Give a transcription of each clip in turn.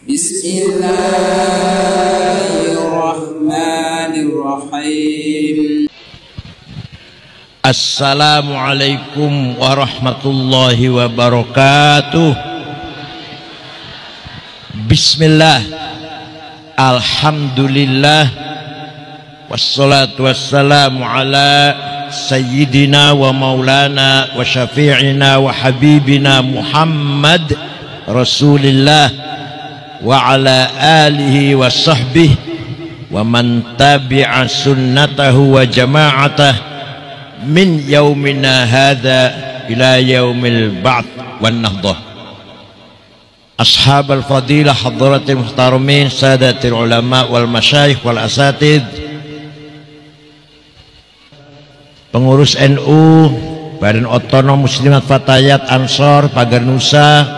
Bismillahirrahmanirrahim. Assalamualaikum warahmatullahi wabarakatuh. Bismillah, alhamdulillah, wassalatu wassalamu ala sayyidina wa maulana wa syafi'ina wa habibina Muhammad Rasulillah wa ala alihi wa sahbihi wa man tabi'a sunnatahu wa jama'atah min yaumina hadha ila yaumil ba'th wan nahdah. Ashab al-fadilah hadratil muhtaramin sadatil ulama wal masyayikh wal asatid, pengurus NU, Badan Otonom Muslimat Fatayat Ansor Pagar Nusa,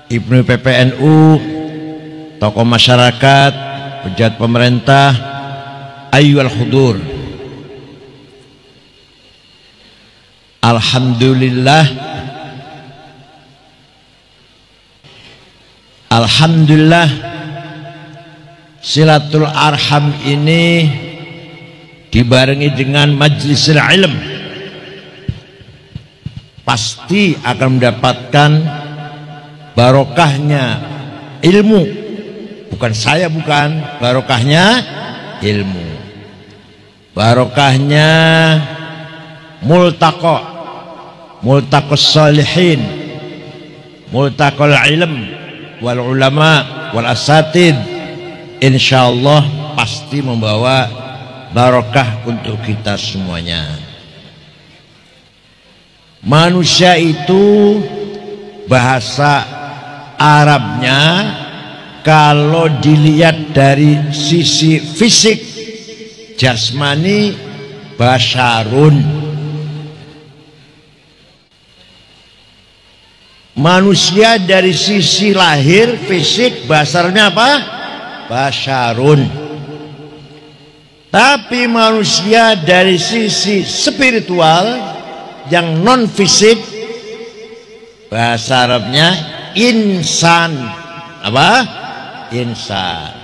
Ibnu PPNU, tokoh masyarakat, pejabat pemerintah, ayyuhal hudur. Alhamdulillah, silatul arham ini dibarengi dengan majlisul ilm pasti akan mendapatkan barokahnya ilmu. Bukan saya, bukan, barokahnya ilmu, barokahnya multaqos salihin, multaqal ilm wal ulama wal asatid. Insyaallah pasti membawa barokah untuk kita semuanya. Manusia itu bahasa Arabnya kalau dilihat dari sisi fisik jasmani basyarun. Manusia dari sisi lahir fisik basarnya apa? Basyarun. Tapi manusia dari sisi spiritual yang non fisik bahasa Arabnya insan. Apa? Insan.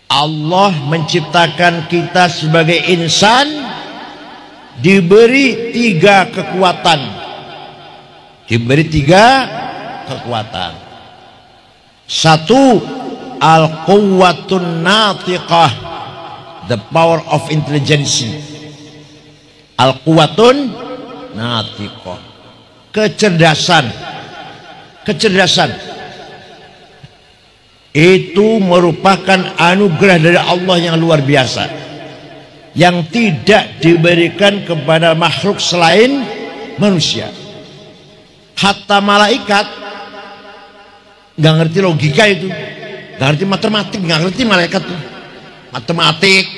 Allah menciptakan kita sebagai insan, diberi tiga kekuatan. Satu, al-quwwatun natiqah, the power of intelligence. Al-quwwatun natiqah, kecerdasan. Itu merupakan anugerah dari Allah yang luar biasa, yang tidak diberikan kepada makhluk selain manusia. Hatta malaikat nggak ngerti logika itu, nggak ngerti matematik, nggak ngerti malaikat tuh. Matematik,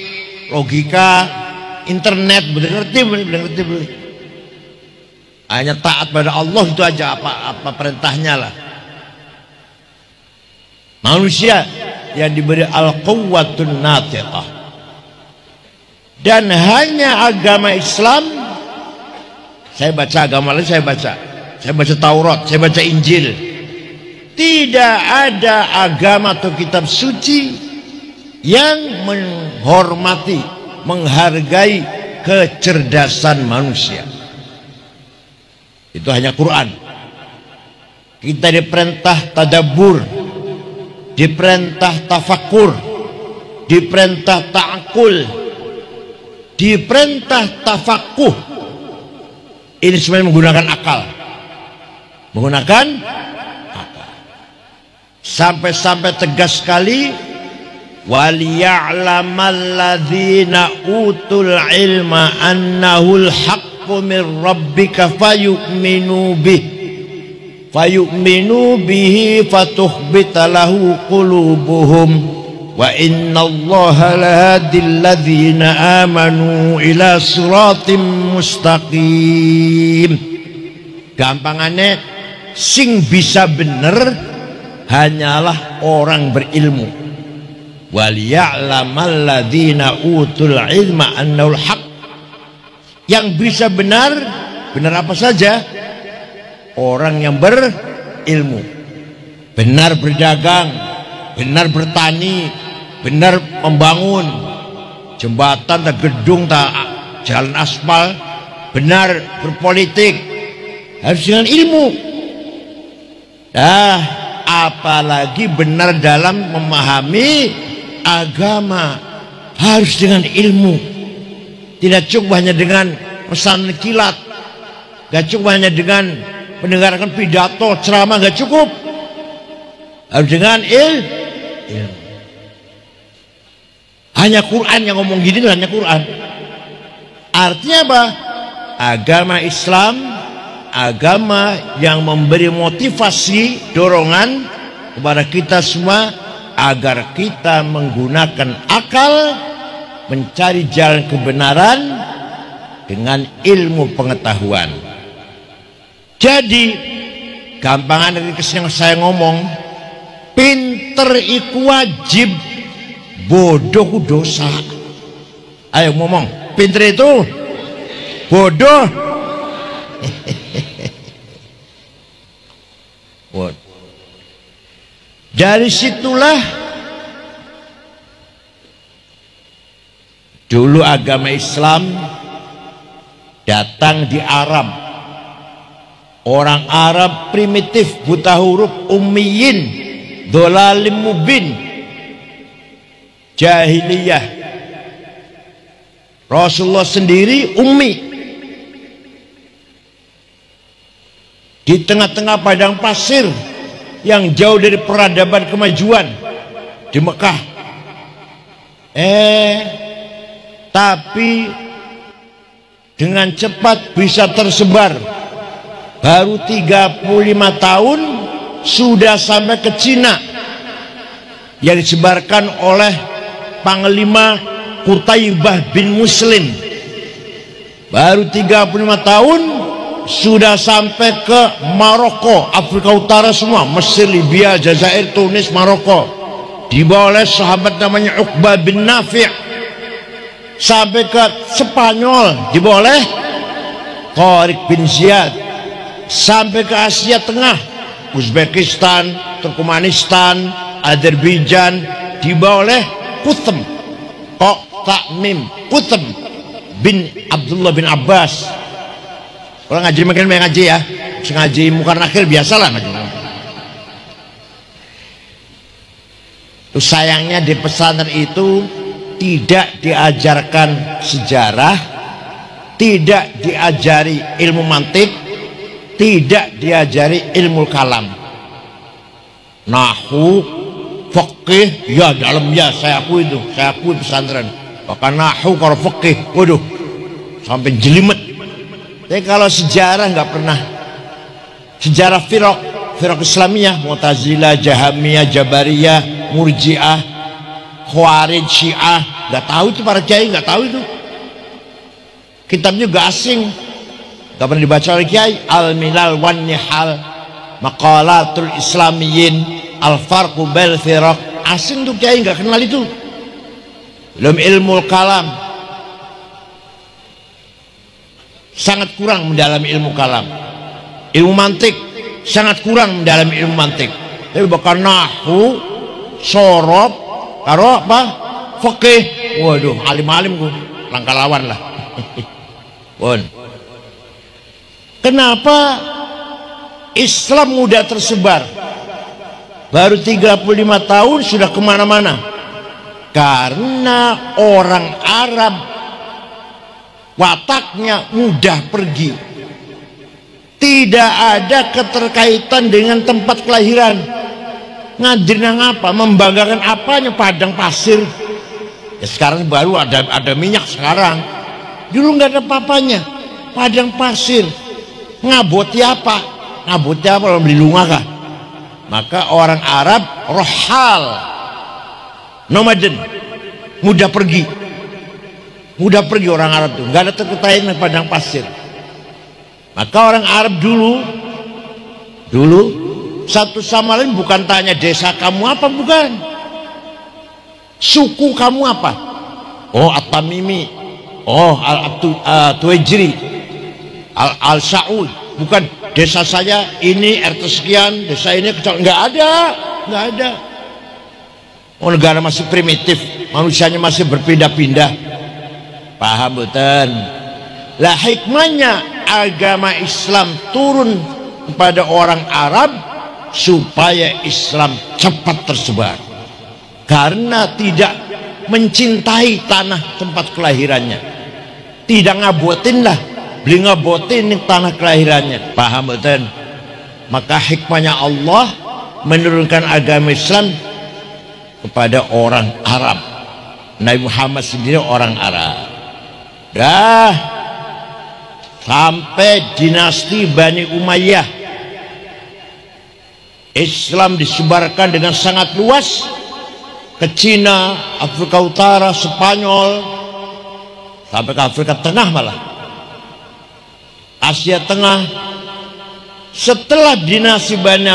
logika, internet, bener ngerti. Hanya taat pada Allah itu aja, apa perintahnya lah. Manusia yang diberi al-quwwatun natiqah, dan hanya agama Islam. Saya baca agama lain, saya baca Taurat, saya baca Injil. Tidak ada agama atau kitab suci yang menghormati, menghargai kecerdasan manusia. Itu hanya Quran. Kita diperintah tadabbur, diperintah tafakur, diperintah ta'akul, diperintah tafakuh. Ini semuanya menggunakan akal. Sampai tegas sekali, waliya'lamal ladzina utul ilma annahul haqqu min rabbika fayu'minu bihi fatukhbita lahu qulubuhum wa innallaha lahadil ladzina amanu ila siratim mustaqim. Gampangannya, sing bisa bener hanyalah orang berilmu. Waliya'lamal ladzina utul ilma annahul haq. Yang bisa benar apa saja? Orang yang berilmu. benar berdagang, benar bertani, benar membangun jembatan, tak gedung, tak jalan aspal, benar berpolitik, harus dengan ilmu. Nah, apalagi benar dalam memahami agama, harus dengan ilmu. Tidak cukup hanya dengan pesan kilat, gak cukup hanya dengan mendengarkan pidato ceramah, gak cukup, harus dengan ilmu. Hanya Quran yang ngomong gini, hanya Quran. Artinya apa? Agama Islam, agama yang memberi motivasi, dorongan kepada kita semua agar kita menggunakan akal, mencari jalan kebenaran dengan ilmu pengetahuan. Jadi gampangan dari yang saya ngomong, pinter iku wajib, bodoh ku dosa. Ayo ngomong, pinter itu bodoh. Dari situlah dulu agama Islam datang di Arab. Orang Arab primitif, buta huruf, ummiyin, dhalalim mubin, jahiliyah. Rasulullah sendiri ummi. Di tengah-tengah padang pasir yang jauh dari peradaban kemajuan di Mekah. Tapi dengan cepat bisa tersebar. Baru 35 tahun sudah sampai ke Cina, yang disebarkan oleh Panglima Qutaibah bin Muslim. Baru 35 tahun sudah sampai ke Maroko, Afrika Utara semua, Mesir, Libya, Jazair, Tunis, Maroko, dibawa oleh sahabat namanya Uqbah bin Nafi'. Sampai ke Spanyol dibawa oleh Tariq bin Ziyad. Sampai ke Asia Tengah, Uzbekistan, Turkmenistan, Azerbaijan, dibawa oleh Qutham, Takmim Qutham bin Abdullah bin Abbas. Orang ngaji makin banyak ngaji ya, ngaji muka akhir biasalah ngaji. Terus sayangnya di pesantren itu tidak diajarkan sejarah, tidak diajari ilmu mantik, tidak diajari ilmu kalam, nahwu, fikih. Ya dalam ya saya akui itu, saya akui pesantren bahkan nahwu kalau fikih, waduh sampai jelimet. Tapi kalau sejarah nggak pernah. Sejarah firaq Islamiyah, Mu'tazilah, Jahamiyah, Jabariyah, Murji'ah, Khawarij, Syiah, nggak tahu itu, para kiai nggak tahu itu. Kitabnya juga asing, nggak pernah dibaca oleh kiai. Al-Milal wan Nihal, Maqalatul Islamiyin, Al-Farqu bainal Firaq, asing tuh kiai, nggak kenal itu. Belum ilmu kalam, sangat kurang mendalami ilmu kalam. Ilmu mantik sangat kurang mendalami ilmu mantik. Tapi bahkan nahwu, sorob, karo apa? Fikih, waduh alim-alim gue, langkah lawan lah. Kenapa Islam mudah tersebar? Baru 35 tahun sudah kemana-mana. Karena orang Arab wataknya mudah pergi, tidak ada keterkaitan dengan tempat kelahiran. Ngajarin apa, membanggakan apanya padang pasir. Ya sekarang baru ada minyak sekarang, dulu nggak ada apa-apanya, padang pasir. Ngaboti apa kalau beli lunga kah? Maka orang Arab rohal, nomaden, mudah pergi orang Arab tuh, nggak ada terkaitan dengan padang pasir. Maka orang Arab dulu satu sama lain bukan tanya desa kamu apa, bukan, suku kamu apa. Oh At-Tamimi, oh Al-Tuwajri, Al-Sa'ud, bukan desa saya ini RT sekian, desa ini kecil, nggak ada. Oh, negara masih primitif, manusianya masih berpindah-pindah. Paham betul? Lah hikmahnya agama Islam turun kepada orang Arab supaya Islam cepat tersebar, karena tidak mencintai tanah tempat kelahirannya, tidak ngabotin lah, beli ngabotin tanah kelahirannya. Paham betul? Maka hikmahnya Allah menurunkan agama Islam kepada orang Arab. Nabi Muhammad sendiri orang Arab. Dah sampai dinasti Bani Umayyah, Islam disebarkan dengan sangat luas ke Cina, Afrika Utara, Spanyol, sampai ke Afrika Tengah, malah Asia Tengah. Setelah dinasti Bani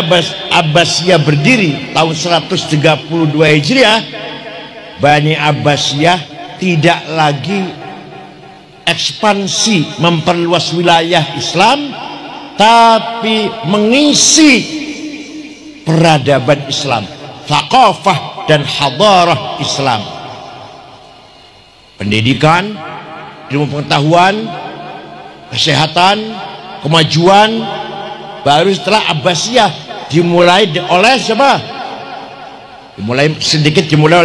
Abbasiyah berdiri tahun 132 Hijriah, Bani Abbasiyah tidak lagi ekspansi memperluas wilayah Islam, tapi mengisi peradaban Islam, thaqafah dan hadarah Islam, pendidikan, ilmu pengetahuan, kesehatan, kemajuan. Baru setelah Abbasiyah dimulai oleh siapa? Dimulai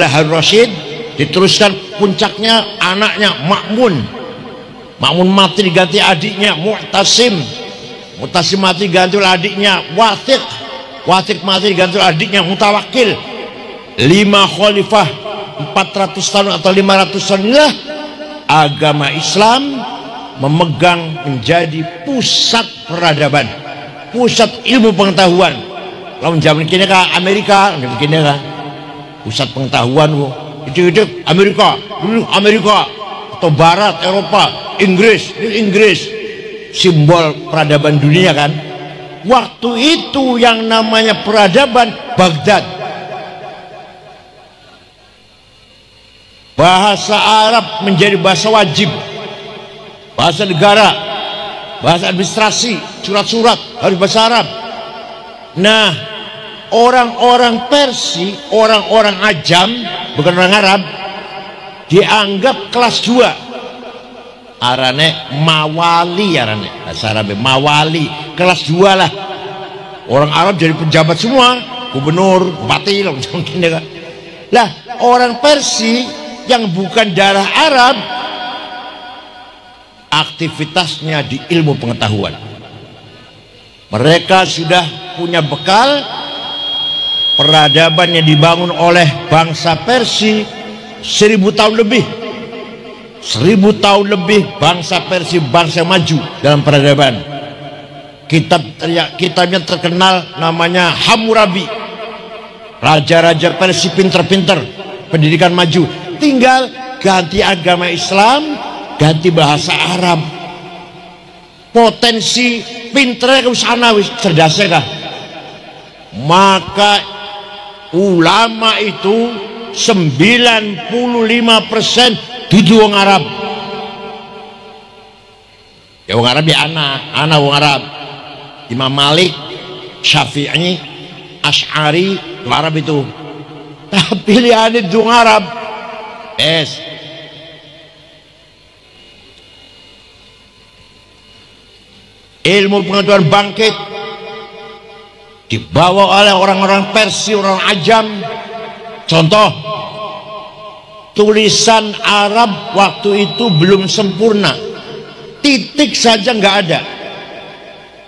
oleh Harun Rasyid, diteruskan puncaknya anaknya Ma'mun mati diganti adiknya Mu'tasim mati diganti oleh adiknya Wathiq mati diganti oleh adiknya Mutawakkil. 5 khalifah 400 tahun atau 500 tahun inilah agama Islam memegang menjadi pusat peradaban, pusat ilmu pengetahuan. Kalau zaman kini kan Amerika, pusat pengetahuan itu Amerika, atau Barat, Eropa, Inggris, simbol peradaban dunia kan. Waktu itu yang namanya peradaban Baghdad. Bahasa Arab menjadi bahasa wajib, bahasa negara, bahasa administrasi, surat-surat harus bahasa Arab. Nah, orang-orang Persia, orang-orang Ajam, bukan orang Arab, dianggap kelas 2. Arane mawali, arane bahasa Arab mawali, kelas 2 lah. Orang Arab jadi pejabat semua, gubernur, bupati lah, lah orang Persia yang bukan darah Arab aktivitasnya di ilmu pengetahuan. Mereka sudah punya bekal. Peradaban yang dibangun oleh bangsa Persia 1000 tahun lebih. 1000 tahun lebih bangsa Persia bangsa maju dalam peradaban. Kitabnya terkenal namanya Hammurabi. Raja-raja Persia pinter-pinter, pendidikan maju. Tinggal ganti agama Islam, ganti bahasa Arab. Potensi pinternya ke sana, cerdasnya kah? Maka ulama itu 95% dudu wong Arab. Ya wong Arab ya anak wong Arab. Imam Malik, Syafi'i, Asy'ari, Arab itu. Tapi pilihannya wong Arab. Ilmu pengetahuan bangkit dibawa oleh orang-orang Persia, orang Ajam. Contoh, tulisan Arab waktu itu belum sempurna, titik saja nggak ada.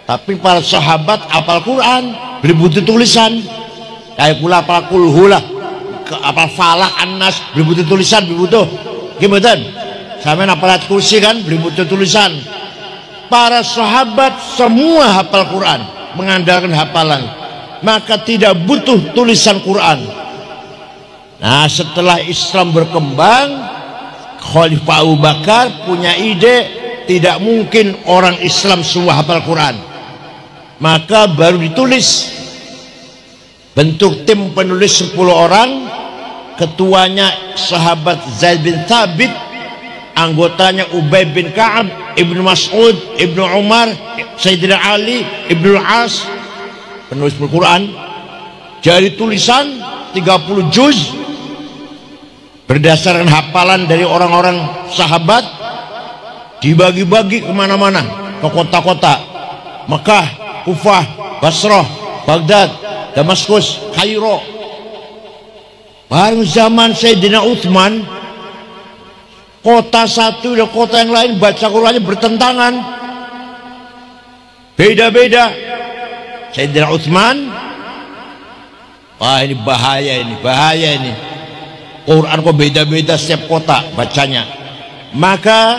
Tapi para sahabat apal Quran, beli butuh tulisan. Kayak pula apal kulhulah, apal falak An-Nas, beli butuh tulisan, beli butuh. Gimana? Sampai apal kursi kan, beli butuh tulisan. Para sahabat semua hafal Quran, mengandalkan hafalan, maka tidak butuh tulisan Quran. Nah, setelah Islam berkembang, Khalifah Abu Bakar punya ide, tidak mungkin orang Islam semua hafal Quran. Maka baru ditulis, bentuk tim penulis 10 orang, ketuanya sahabat Zaid bin Thabit, anggotanya Ubay bin Ka'ab, Ibnu Mas'ud, Ibnu Umar, Sayyidina Ali, Ibnu As, penulis Al-Quran. Dari tulisan 30 juz berdasarkan hafalan dari orang-orang sahabat, dibagi-bagi kemana-mana, ke kota-kota Mekah, Kufah, Basrah, Baghdad, Damaskus, Kairo. Baru zaman Sayyidina Utsman, kota satu dan kota yang lain baca Qurannya bertentangan, beda-beda. Sayyidina Utsman, wah ini bahaya ini. Quran kok beda-beda setiap kota bacanya. Maka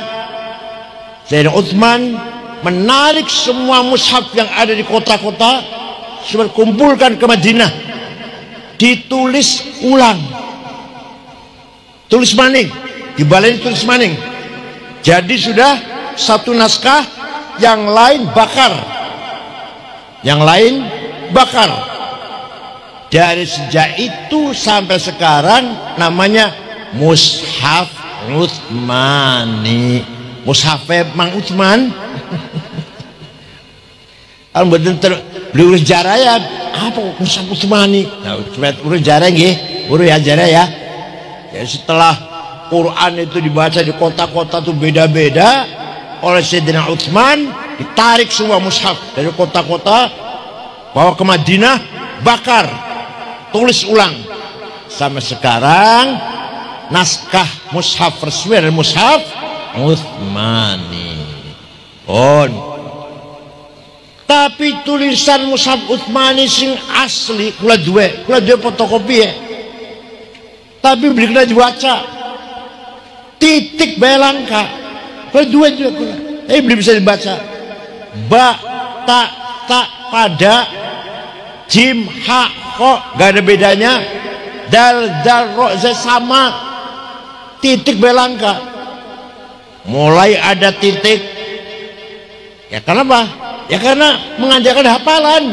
Sayyidina Utsman menarik semua mushaf yang ada di kota-kota, kumpulkan ke Madinah, ditulis ulang, tulis maning, dibalik tulis maning. Jadi sudah satu naskah, yang lain bakar, Dari sejak itu sampai sekarang namanya Mushaf Utsmani, Mushaf Mang Utsman. Kalau betul beli urus sejarah ya, apa Mushaf Utsmani? Nah, urus sejarah nggih, urus sejarah ya. Ya setelah Quran itu dibaca di kota-kota itu beda-beda oleh Sayyidina Utsman, ditarik semua mushaf dari kota-kota, bawa ke Madinah, bakar, tulis ulang. Sampai sekarang naskah mushaf resmi dari Mushaf Utsmani. Tapi tulisan Mushaf Utsmani sing asli kula duwe fotokopi ya. Tapi beli kena dibaca. Titik belangka. Kula duwe juga. Belum bisa dibaca. Ba, ta, pada, jim, ha, kok gak ada bedanya. Dal, ro, sama. Titik belangka. Mulai ada titik. Ya kenapa? Ya karena mengajarkan hafalan.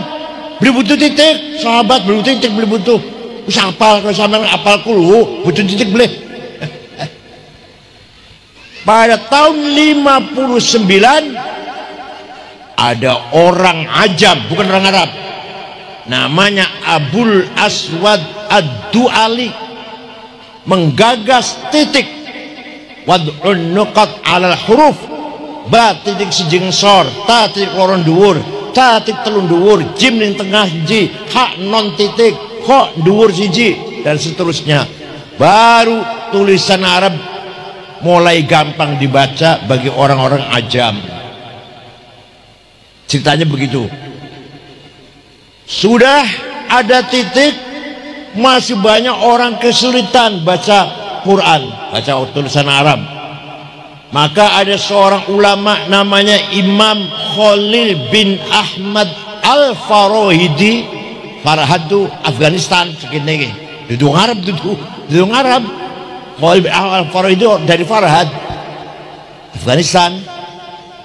Beli butuh titik, sahabat beli butuh titik, beli butuh. Bisa hafal, kalau sampai hafal kulu, butuh titik beli. Pada tahun 59 ada orang Ajam, bukan orang Arab, namanya Abul Aswad Ad-Du'ali, menggagas titik wad'un nuqat 'alal huruf, ba titik sijing sor, ta titik loron dhuwur, ta titik telun dhuwur, jim ning tengah ji, ha non titik, kho dhuwur siji, dan seterusnya. Baru tulisan Arab mulai gampang dibaca bagi orang-orang Ajam. Ceritanya begitu. Sudah ada titik, masih banyak orang kesulitan baca Quran, baca tulisan Arab. Maka ada seorang ulama namanya Imam Khalil bin Ahmad Al-Farahidi, Farhadu Afghanistan segini, duduk Arab, duduk Arab. Khalil bin Ahmad Al-Farahidi dari Farhad, Afghanistan,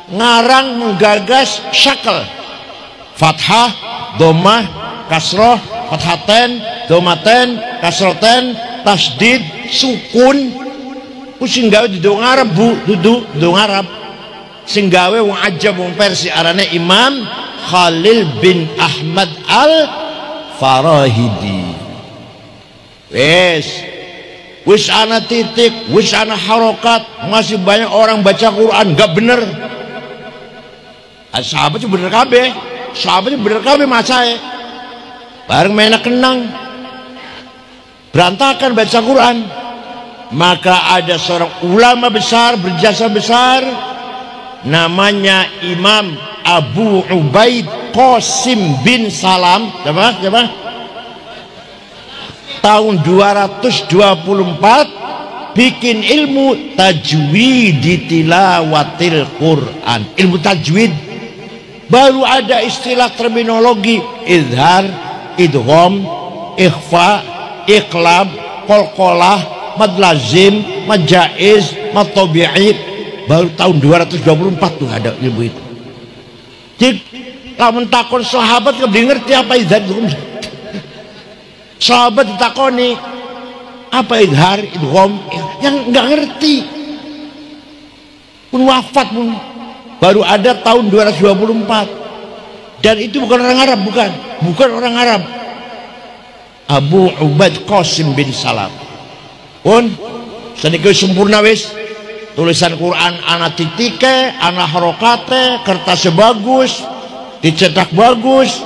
ngarang menggagas syakal, fathah, domah, kasroh, fathaten, domaten, kasroten, tasdid, sukun. Sing gawe duduk Arab, bu, duduk Arab. Sing gawe wong Ajam, wong Persia, arane Imam Khalil bin Ahmad Al-Farahidi. Wis ana titik, wis ana harokat, masih banyak orang baca Quran gak bener. Sahabat bener kabeh, macae. Bareng menak kenang, berantakan baca Quran. Maka ada seorang ulama besar, berjasa besar, namanya Imam Abu Ubaid Qasim bin Salam. Siapa? Tahun 224 bikin ilmu tajwid di tilawatil Quran. Ilmu tajwid. Baru ada istilah terminologi izhar, idgham, ikhfa, iqlab, qalqalah, mad lazim, mad jaiz, mad tabi'i. Baru tahun 224 tuh ada ilmu itu. Jadi lamun takon sahabat nggak ngerti apa izhar, sahabat ditakoni apa izhar, idgham, yang nggak ngerti. pun wafat pun baru ada tahun 224, dan itu bukan orang Arab, bukan orang Arab. Abu Ubaid Qasim bin Salam pun sedikit sempurna wis, tulisan Quran ana titike, ana harokate, kertasnya bagus, dicetak bagus,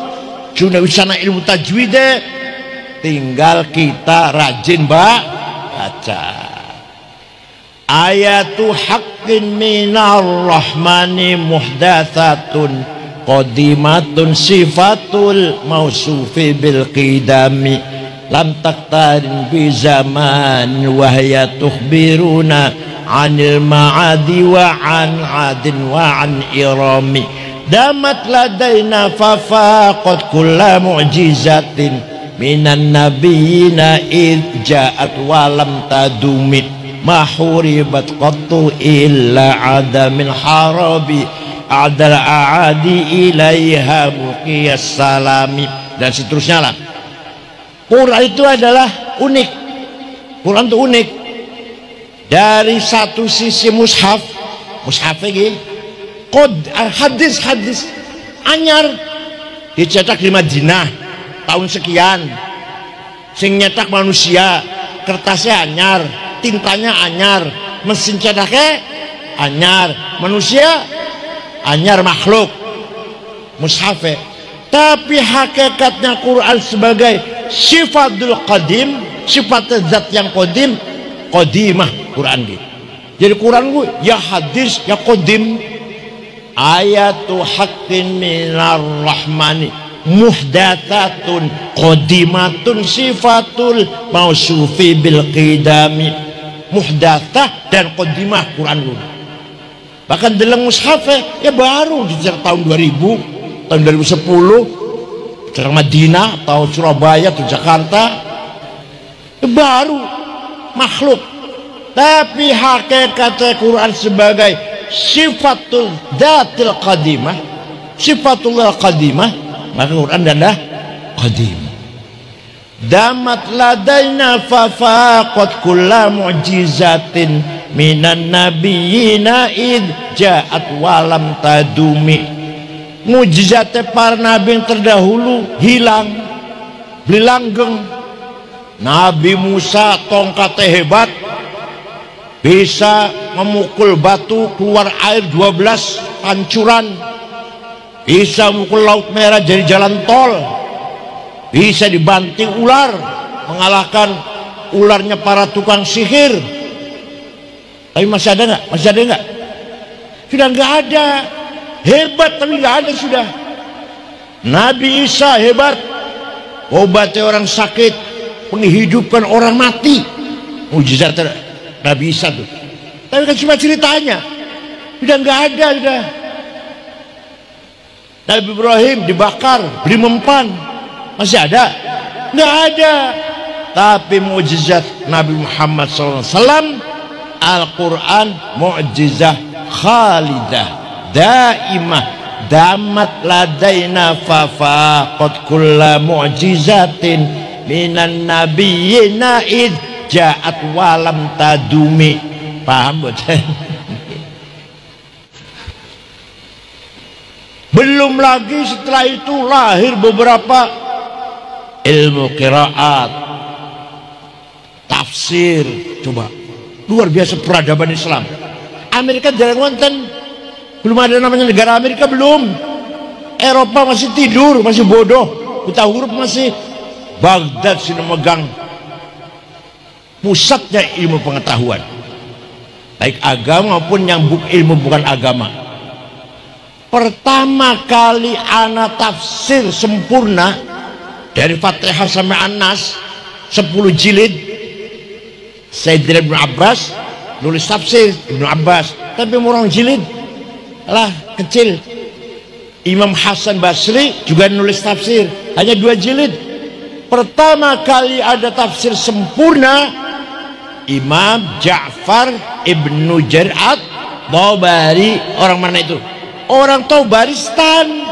sudah wisana ilmu tajwide, tinggal kita rajin baca. Ayatu haqqin minar rahmani muhdatsatun qadimatun sifatul mausufi bil qidami lam taktarin bi zaman wa hiya tukhbiruna anil ma'adi wa an adin wa an irami damat ladaina fafaqat kulla mu'jizatin minan nabiyina id ja'at wa lam tadumi ma huribat qattu illa adamin harabi adal aadi ilaiha muqiyas salami, dan seterusnya lah. Quran itu adalah unik. Quran itu unik. Dari satu sisi mushaf ini hadis anyar dicetak di Madinah tahun sekian, sing nyetak manusia, kertasnya anyar, tintanya anyar, mesin cetaknya anyar, manusia anyar makhluk mushafe. Tapi hakikatnya Quran sebagai sifatul qadim, sifat zat yang qadim, qadimah Quran gitu. Jadi Quran gue ya hadis ya qadim. Ayatu haqqin minar rahmani muhdatsatun qadimatun sifatul mausufi bil qidami. Muhdatsah dan qadimah Quran gue. Bahkan dalam mushaf ya baru di tahun 2000, tahun 2010, cerang Madinah atau Surabaya atau Jakarta, ya baru makhluk. Tapi hakikat Quran sebagai sifatul dzatil qadimah, sifatullah qadimah, maka Quran adalah qadim. Damat ladaina fafaqat kulla mu'jizatin minan nabiyina id ja'at walam tadumi. Mujizatnya para nabi yang terdahulu hilang, beli langgeng. Nabi Musa tongkatnya hebat, bisa memukul batu keluar air 12 pancuran, bisa memukul laut merah jadi jalan tol, bisa dibanting ular, mengalahkan ularnya para tukang sihir. Tapi masih ada nggak? Masih ada nggak? Sudah nggak ada. Hebat tapi nggak ada sudah. Nabi Isa hebat, obatnya orang sakit, menghidupkan orang mati. Mujizat Nabi Isa tuh. Tapi kan cuma ceritanya. Sudah nggak ada sudah. Nabi Ibrahim dibakar, beri mempan. Masih ada? Nggak ada. Tapi mujizat Nabi Muhammad SAW, Al-Quran mu'jizah khalidah daimah damat ladaina fafaqat kulla mu'jizatin minan nabiyyina id ja'at walam tadumi. Paham betul? Belum lagi setelah itu lahir beberapa ilmu qiraat, tafsir. Coba luar biasa peradaban Islam. Amerika jarang wonten, belum ada namanya negara Amerika, belum. Eropa masih tidur, masih bodoh, buta huruf masih. Baghdad sudah megang pusatnya ilmu pengetahuan, baik agama maupun yang ilmu bukan agama. Pertama kali anak tafsir sempurna dari Fatihah sampai An-Nas 10 jilid, Sayyidina Ibnu Abbas nulis tafsir, Ibnu Abbas, tapi murang jilid lah, kecil. Imam Hasan Basri juga nulis tafsir, hanya 2 jilid. Pertama kali ada tafsir sempurna Imam Ja'far Ibnu Jarir At-Tabari. Orang mana itu? Orang Tabaristan,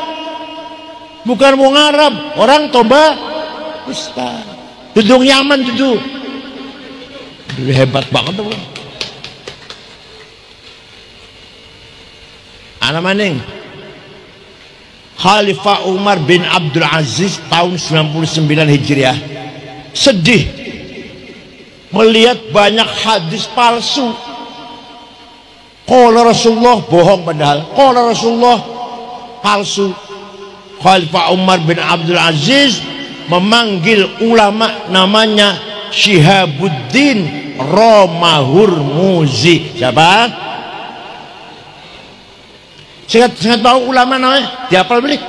bukan wong Arab, orang Tabaristan, duduk Yaman itu. Hebat banget tuh. Ana maning Khalifah Umar bin Abdul Aziz tahun 99 Hijriah sedih melihat banyak hadis palsu. Qala Rasulullah bohong padahal qala Rasulullah palsu. Khalifah Umar bin Abdul Aziz memanggil ulama namanya Syihabuddin Romahurmuzi. Siapa? Sangat tahu ulama namanya, dihafal beli.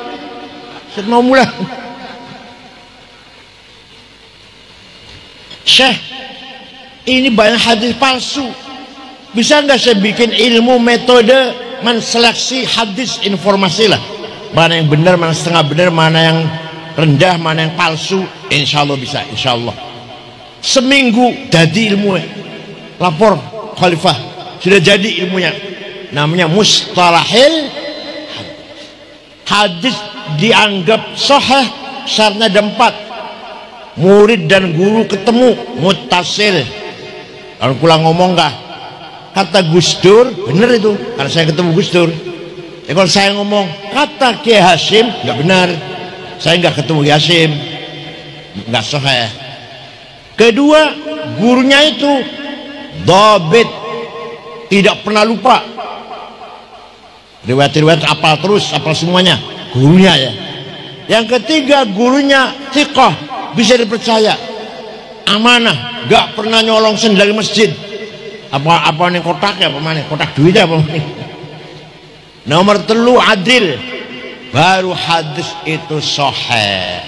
Saya mau mulai. Syekh, ini banyak hadis palsu. Bisa nggak saya bikin ilmu metode menseleksi hadis informasi lah. Mana yang benar, mana setengah benar, mana yang rendah, mana yang palsu. Insya Allah bisa, insya Allah. Seminggu jadi ilmu. Lapor Khalifah, sudah jadi ilmunya. Namanya mustalahil hadis dianggap sahih syaratnya ada 4. Murid dan guru ketemu muttasil. Kalau pulang ngomong kah kata Gus Dur benar itu karena saya ketemu Gus Dur. Kalau saya ngomong kata Kiai Hasyim nggak benar, saya nggak ketemu Kiai Hasyim, nggak sahih. Kedua, gurunya itu dhabit, tidak pernah lupa. Riwayat-riwayat apal terus, apal semuanya. Gurunya ya. Yang ketiga, gurunya thiqah, bisa dipercaya. Amanah, gak pernah nyolong sendal masjid. Apa nih kotak ya, apa mana? Kotak duit apa mana? Nomor 3 adil. Baru hadis itu sahih.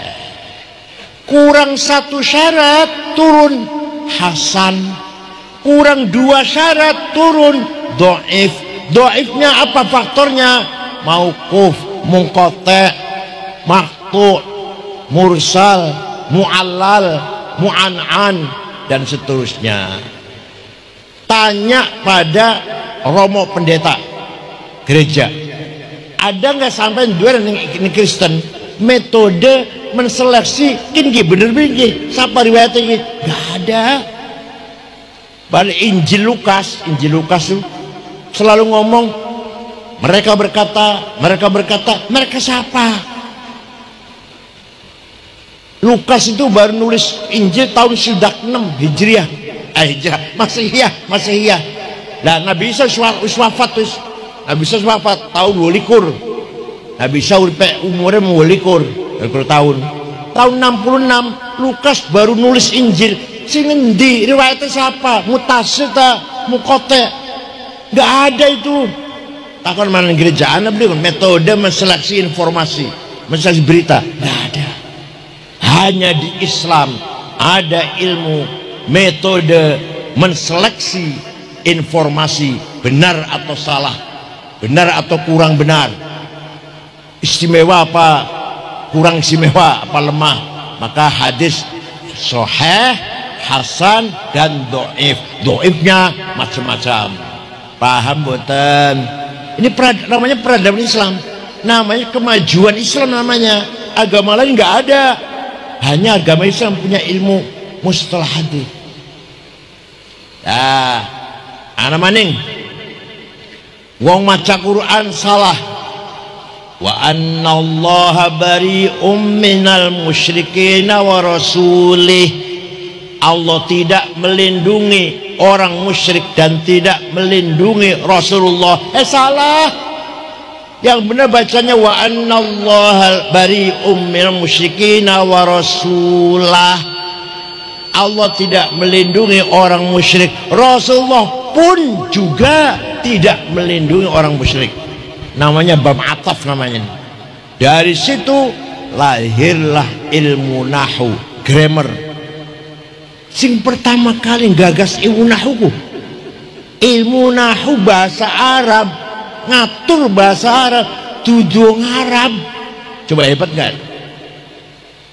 Kurang 1 syarat turun hasan. Kurang 2 syarat turun dhaif. Dhaifnya apa faktornya? Mauquf, munqati', maqtu', mursal, mu'allal, mu'an'an dan seterusnya. Tanya pada Romo pendeta gereja, ada nggak sampai dua ini Kristen metode menseleksi ini bener begini siapa riwayatnya ini? Nggak ada. Pada Injil Lukas tuh selalu ngomong mereka berkata mereka siapa? Lukas itu baru nulis Injil tahun 6 Hijriah. Masihiyah. Nah, Nabi Isa wafat tahun 22. Nabi Isa umurnya 22 tahun. Tahun 66 Lukas baru nulis Injil. Sing endi riwayatnya siapa? Mutasil ta, muqati'. Enggak ada itu. Takon mana gerejaan beli metode menseleksi informasi, menseleksi berita. Enggak ada. Hanya di Islam ada ilmu metode menseleksi informasi benar atau salah, benar atau kurang benar, istimewa apa kurang istimewa, apa lemah. Maka hadis sahih, hasan dan dhaif. Dhaifnya macam-macam. Paham boten? Ini namanya peradaban Islam, namanya kemajuan Islam, namanya agama lain nggak ada. Hanya agama Islam punya ilmu mustalah hadis. Nah, ana maning wong maca Quran salah. Wa anna allaha bari'um minal musyrikin wa rasulih. Allah tidak melindungi orang musyrik dan tidak melindungi Rasulullah. Salah. Yang benar bacanya wa anna allaha bari'um minal musyrikin wa rasulah. Allah tidak melindungi orang musyrik, Rasulullah pun juga tidak melindungi orang musyrik. Namanya bab ataf namanya. Dari situ lahirlah ilmu nahu, grammar. Sing pertama kali gagas ilmu nahu, ilmu nahu bahasa Arab, ngatur bahasa Arab, tujuh Arab. Coba hebat nggak?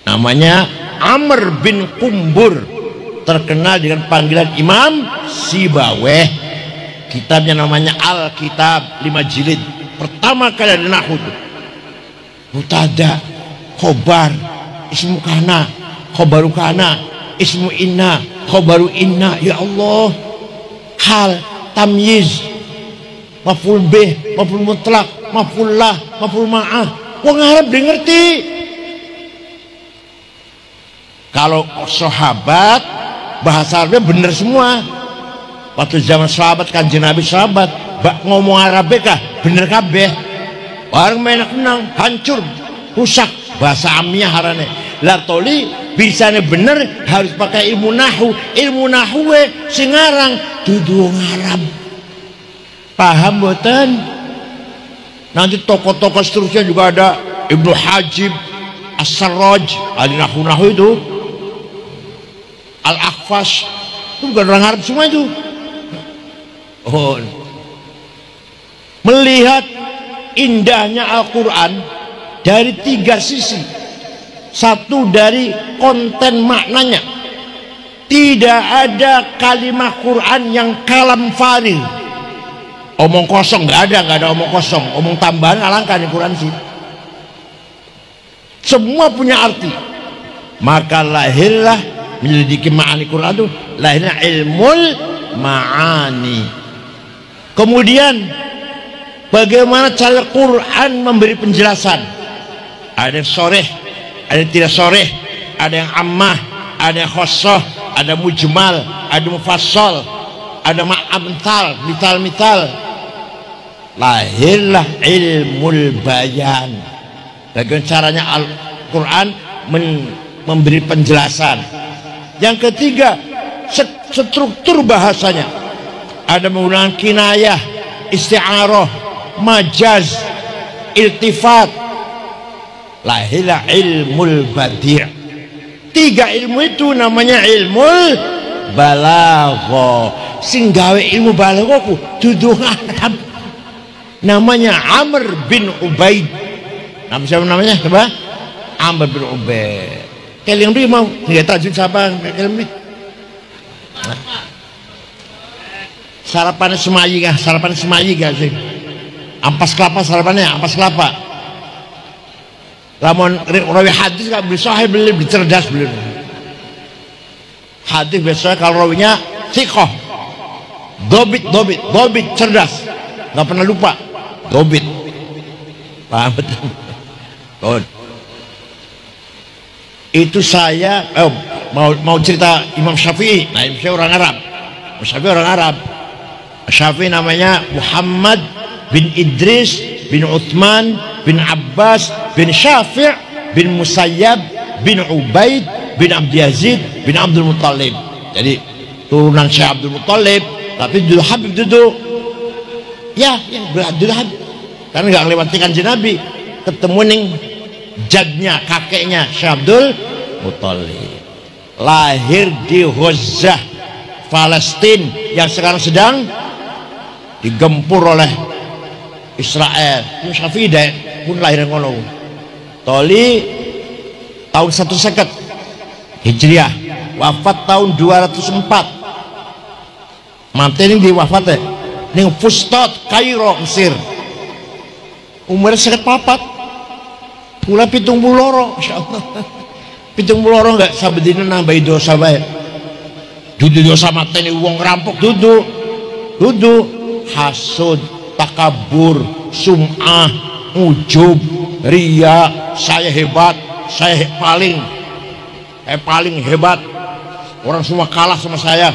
Namanya Amr bin Qumbur, terkenal dengan panggilan Imam Sibaweh. Kitabnya namanya Al-Kitab 5 jilid. Pertama kali ada nahwu itu mutada, khobar, ismu kana, khobaru kana, ismu inna, khobaru inna. Ya Allah, hal, tamyiz, maf'ul bih, maf'ul mutlak, maf'ul lah, maf'ul ma'ah. Wong Arab dia ngerti. Kalau sahabat bahasa Arabnya bener semua. Waktu zaman sahabat Kanjeng Nabi sahabat ngomong Arabnya kah bener kabeh. Orang menak menang hancur rusak bahasa amiyah harane. Lah toli bisane bener harus pakai ilmu nahwu. Ilmu nahwu sing aran dudu wong Arab. Paham mboten? Nanti tokoh-tokoh seterusnya juga ada Ibnu Hajib, As-Sarraj, ahli nahwu itu, Al-Akhfash, itu bukan orang Arab semua itu. Oh. Melihat indahnya Al-Quran dari 3 sisi. Satu dari konten maknanya. Tidak ada kalimat Quran yang kalam farid, omong kosong, nggak ada omong kosong, omong tambahan alangkah di Quran sih. Semua punya arti. Maka lahirlah menyelidiki ma'ani Quran itu, lahirnya ilmul ma'ani. Kemudian bagaimana cara Quran memberi penjelasan? Ada yang soreh, ada yang tidak soreh, ada yang ammah, ada yang khosoh, ada mujmal, ada mufassal, ada ma'amtal, mital. Lahirlah ilmul bayan. Bagaimana caranya Al-Quran memberi penjelasan. Yang ketiga, struktur bahasanya. Ada menggunakan kinayah, isti'arah, majaz, iltifat. Lahirlah ilmul badi'. 3 ilmu itu namanya ilmul balagha. Sing gawe ilmu balagha ku dudu Arab. Namanya Amr bin Ubaid. Nama siapa namanya? Coba. Amr bin Ubaid. Kalian beri mau nggak tajud siapa? Kalian beri. Sarapan semayi kah sih? Ampas kelapa sarapannya, ampas kelapa. Lamun rawi hadis nggak beli sahih, beli cerdas beli. Hadis biasanya kalau rawinya thiqah, dobit cerdas, nggak pernah lupa, dobit. Paham betul? Oh. Itu saya mau cerita Imam Syafi'i. Nah, Imam Syafi'i orang Arab. Syafi'i namanya Muhammad bin Idris bin Uthman bin Abbas bin Syafi' bin Musayyab bin Ubaid bin Abdi Yazid bin Abdul Muttalib. Jadi turunan Syekh Abdul Muttalib, tapi dulu Habib duduk. Ya, dulu Habib. Karena nggak lewati Kanjeng Nabi, ketemu ning jadnya, kakeknya Syekh Abdul Muttalib. Lahir di Gaza, Palestina yang sekarang sedang digempur oleh Israel. Syafi'i pun lahir ngono. Toli tahun 150 Hijriah, wafat tahun 204. Mati ini di wafatnya ning Fustat, Kairo, Mesir. Umurnya 54. Kula 72, insyaallah. 72 enggak sabedina nambahi dosa bae. Dudu dosa mateni wong rampok dudu hasud, takabur, sum'ah, ujub, ria, saya hebat, saya paling hebat, orang semua kalah sama saya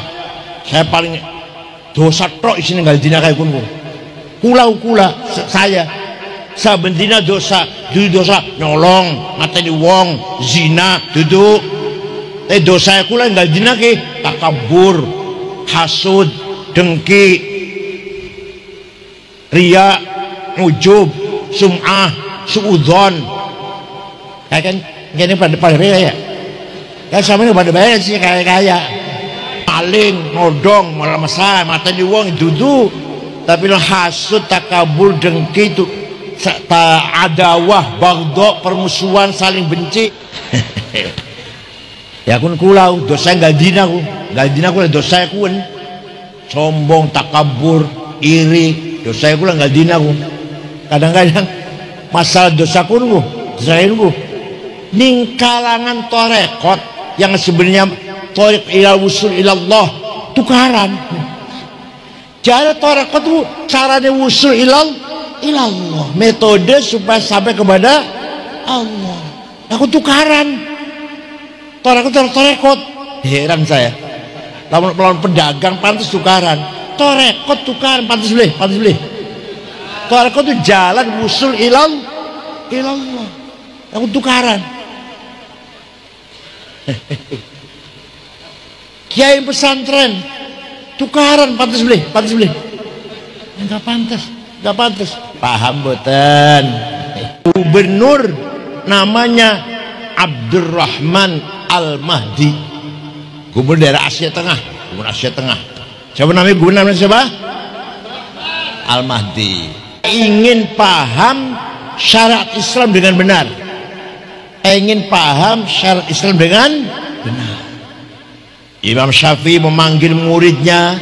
paling dosa tok isine nggak dina kayak kunku kula saya sabendina dosa nyolong mateni wong, zina duduk dosa kula nggak dina ke takabur, hasud, dengki, ria, ujub, sum'ah, suudzon. Kayak kan gini pada ria ya. Kan sama ini pada bayar sih kayak paling nodong malah masalah mata di wong dudu, tapi lo hasud, takabur, dengki itu adawah, bagdo, permusuhan, saling benci. Ya kun kulau dosa nggak dina ku dosa ku sombong, takabur, iri, dosa ku nggak dina ku. Kadang-kadang masalah dosa ku ning kalangan torekot yang sebenarnya torek ilal wusul ilallah tukaran. Cara tarekat itu caranya wusul ilallah, metode supaya sampai kepada Allah. Aku tukaran tarekat. Heran saya, lawan pedagang pantas tukaran, tarekat tukaran pantas beli. Tarekat itu jalan wusul ilallah. Aku tukaran. Kiai pesantren tukaran pantas beli. Enggak pantas. Paham boten? Gubernur namanya Abdurrahman Al-Mahdi, gubernur daerah Asia Tengah. Siapa namanya gubernur siapa? Al-Mahdi. Ingin paham syariat Islam dengan benar. Imam Syafi'i memanggil muridnya,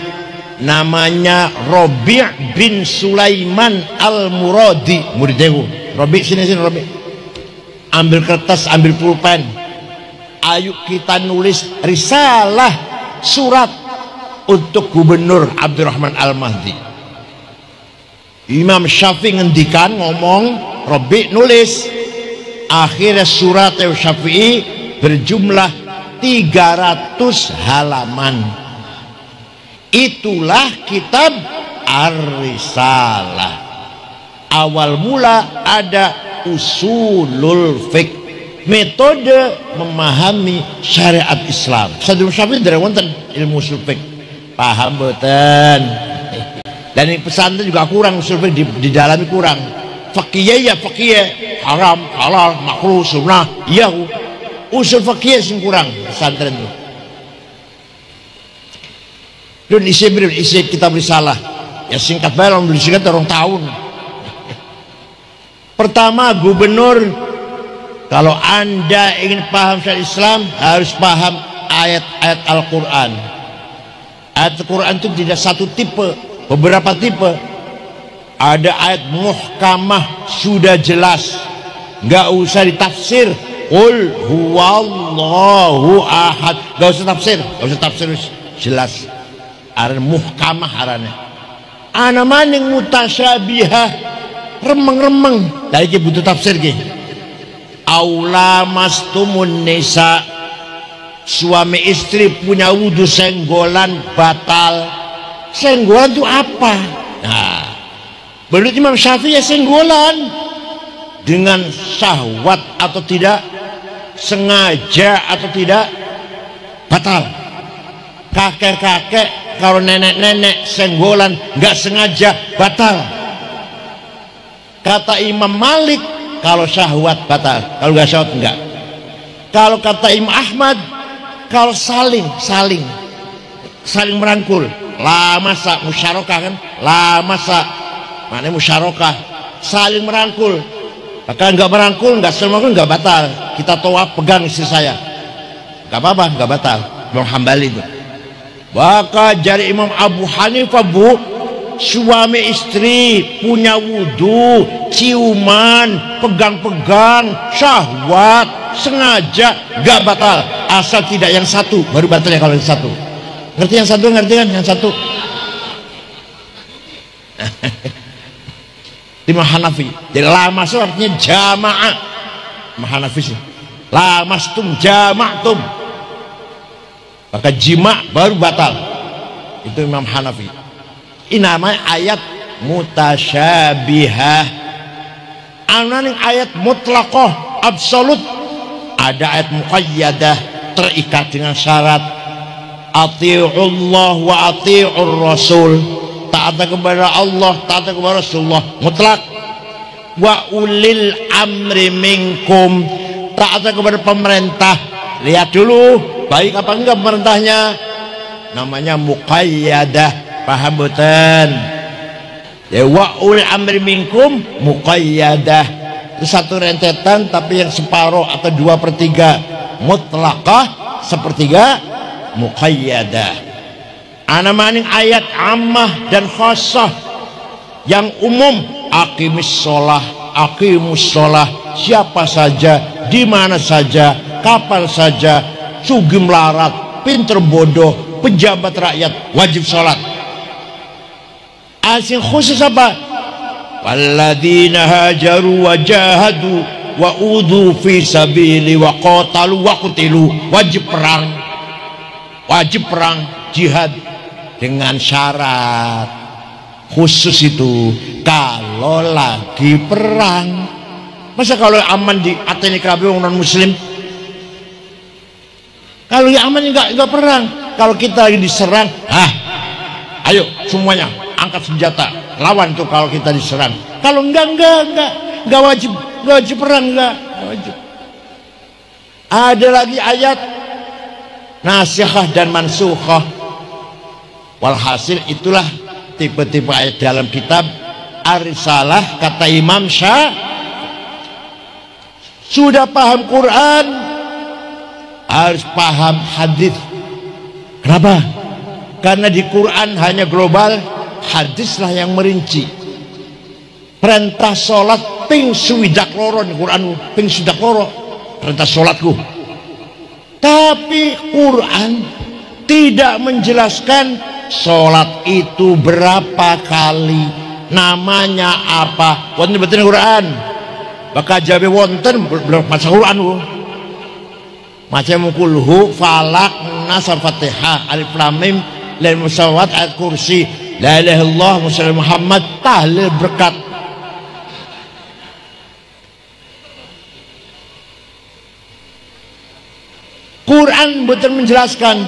namanya Rabi' bin Sulaiman Al-Muradi. Muridnya Rabi', sini Rabi'. Ambil kertas, ambil pulpen. Ayo kita nulis risalah surat untuk Gubernur Abdurrahman Al-Mahdi. Imam Syafi'i ngendikan, ngomong, Rabi' nulis. Akhirnya surat Syafi'i berjumlah 300 halaman. Itulah kitab Ar-Risalah. Awal mula ada usulul fiqh, metode memahami syariat Islam. Sadul Syafi'i dari wonten ilmu usul fiqh. Paham boten? Dan ini pesantren juga kurang usul fiqh, didalami kurang. Fakih ya fakih, haram, halal, makruh, sunnah, iya. Usul fakih sing kurang pesantren itu. Dan isi kitab risalah. Ya singkat bae beli singkat 2 tahun. Pertama, gubernur, kalau Anda ingin paham syariat Islam harus paham ayat-ayat Al-Qur'an. Ayat Al-Qur'an itu tidak satu tipe, beberapa tipe. Ada ayat muhkamah sudah jelas, nggak usah ditafsir. Qul huwallahu ahad, nggak usah tafsir, jelas. Aran muhkamah arane. Ana maning mutasyabihah, remeng-remeng. Lah iki butuh tafsir ki. Aula mastumun nisa, suami istri punya wudu senggolan batal. Senggolan itu apa? Nah, menurut Imam Syafi'i senggolan dengan syahwat atau tidak, sengaja atau tidak, batal. Kakek-kakek kalau nenek-nenek senggolan nggak sengaja, batal. Kata Imam Malik kalau syahwat batal, kalau nggak syahwat enggak. Kalau kata Imam Ahmad kalau saling merangkul, la masa musyarakah kan, la masa mana musyarakah, saling merangkul. Maka nggak merangkul, nggak merangkul, nggak batal. Kita tawaf pegang istri saya, nggak apa-apa, nggak batal. Imam Hambali itu. Maka jari Imam Abu Hanifah, bu, suami istri punya wudu, ciuman, pegang-pegang, syahwat, sengaja, nggak batal. Asal tidak yang satu, baru batal ya kalau yang satu. Ngerti yang satu, ngerti kan yang satu? Imam Hanafi. Jadi lamas artinya jamaah. Imam Hanafi sih. Lamastum jama'tum. Maka jima baru batal. Itu Imam Hanafi. Ini namanya ayat mutasyabihah. Ananing ayat mutlaqah absolut. Ada ayat muqayyadah terikat dengan syarat. Ati'ullah wa ati'ur rasul. Taat kepada Allah, taat kepada Rasulullah mutlak. Wa ulil amri minkum, taat kepada pemerintah. Lihat dulu baik apa enggak pemerintahnya. Namanya muqayyadah. Paham boten? Ya, wa ulil amri minkum muqayyadah. Itu satu rentetan tapi yang separuh atau 2/3 mutlaqah, 1/3 muqayyadah. Ana maning ayat ammah dan khassah. Yang umum aqimus sholah, siapa saja, di mana saja, kapan saja, sugih melarat, pinter bodoh, pejabat rakyat wajib sholat. Asing khusus apa? Walladzina hajaru wa jahadu wa udhu fi sabili wa qatalu wa qutilu. Wajib perang jihad dengan syarat khusus itu kalau lagi perang. Masa kalau aman di atene kabeh wong non muslim? Kalau yang aman enggak perang. Kalau kita lagi diserang, ayo semuanya angkat senjata, lawan tuh kalau kita diserang. Kalau enggak wajib perang, enggak wajib. Ada lagi ayat nasikhah dan mansukhah. Walhasil itulah tipe-tipe ayat dalam kitab Ar-Risalah. Kata Imam sudah paham Quran harus paham hadis. Kenapa? Karena di Quran hanya global, hadislah yang merinci. Perintah sholat ping swidak loro di Quran, ping swidak loro perintah sholatku. Tapi Quran tidak menjelaskan sholat itu berapa kali, namanya apa. Wonten betul Quran. Maka jabe wonten maca Quran. Macam kulhu, falak, nas, fatihah, alif lam mim, lil musawwat, ayat kursi, la ilaha illallah, Muhammad Muhammad, tahlil berkat. Quran betul menjelaskan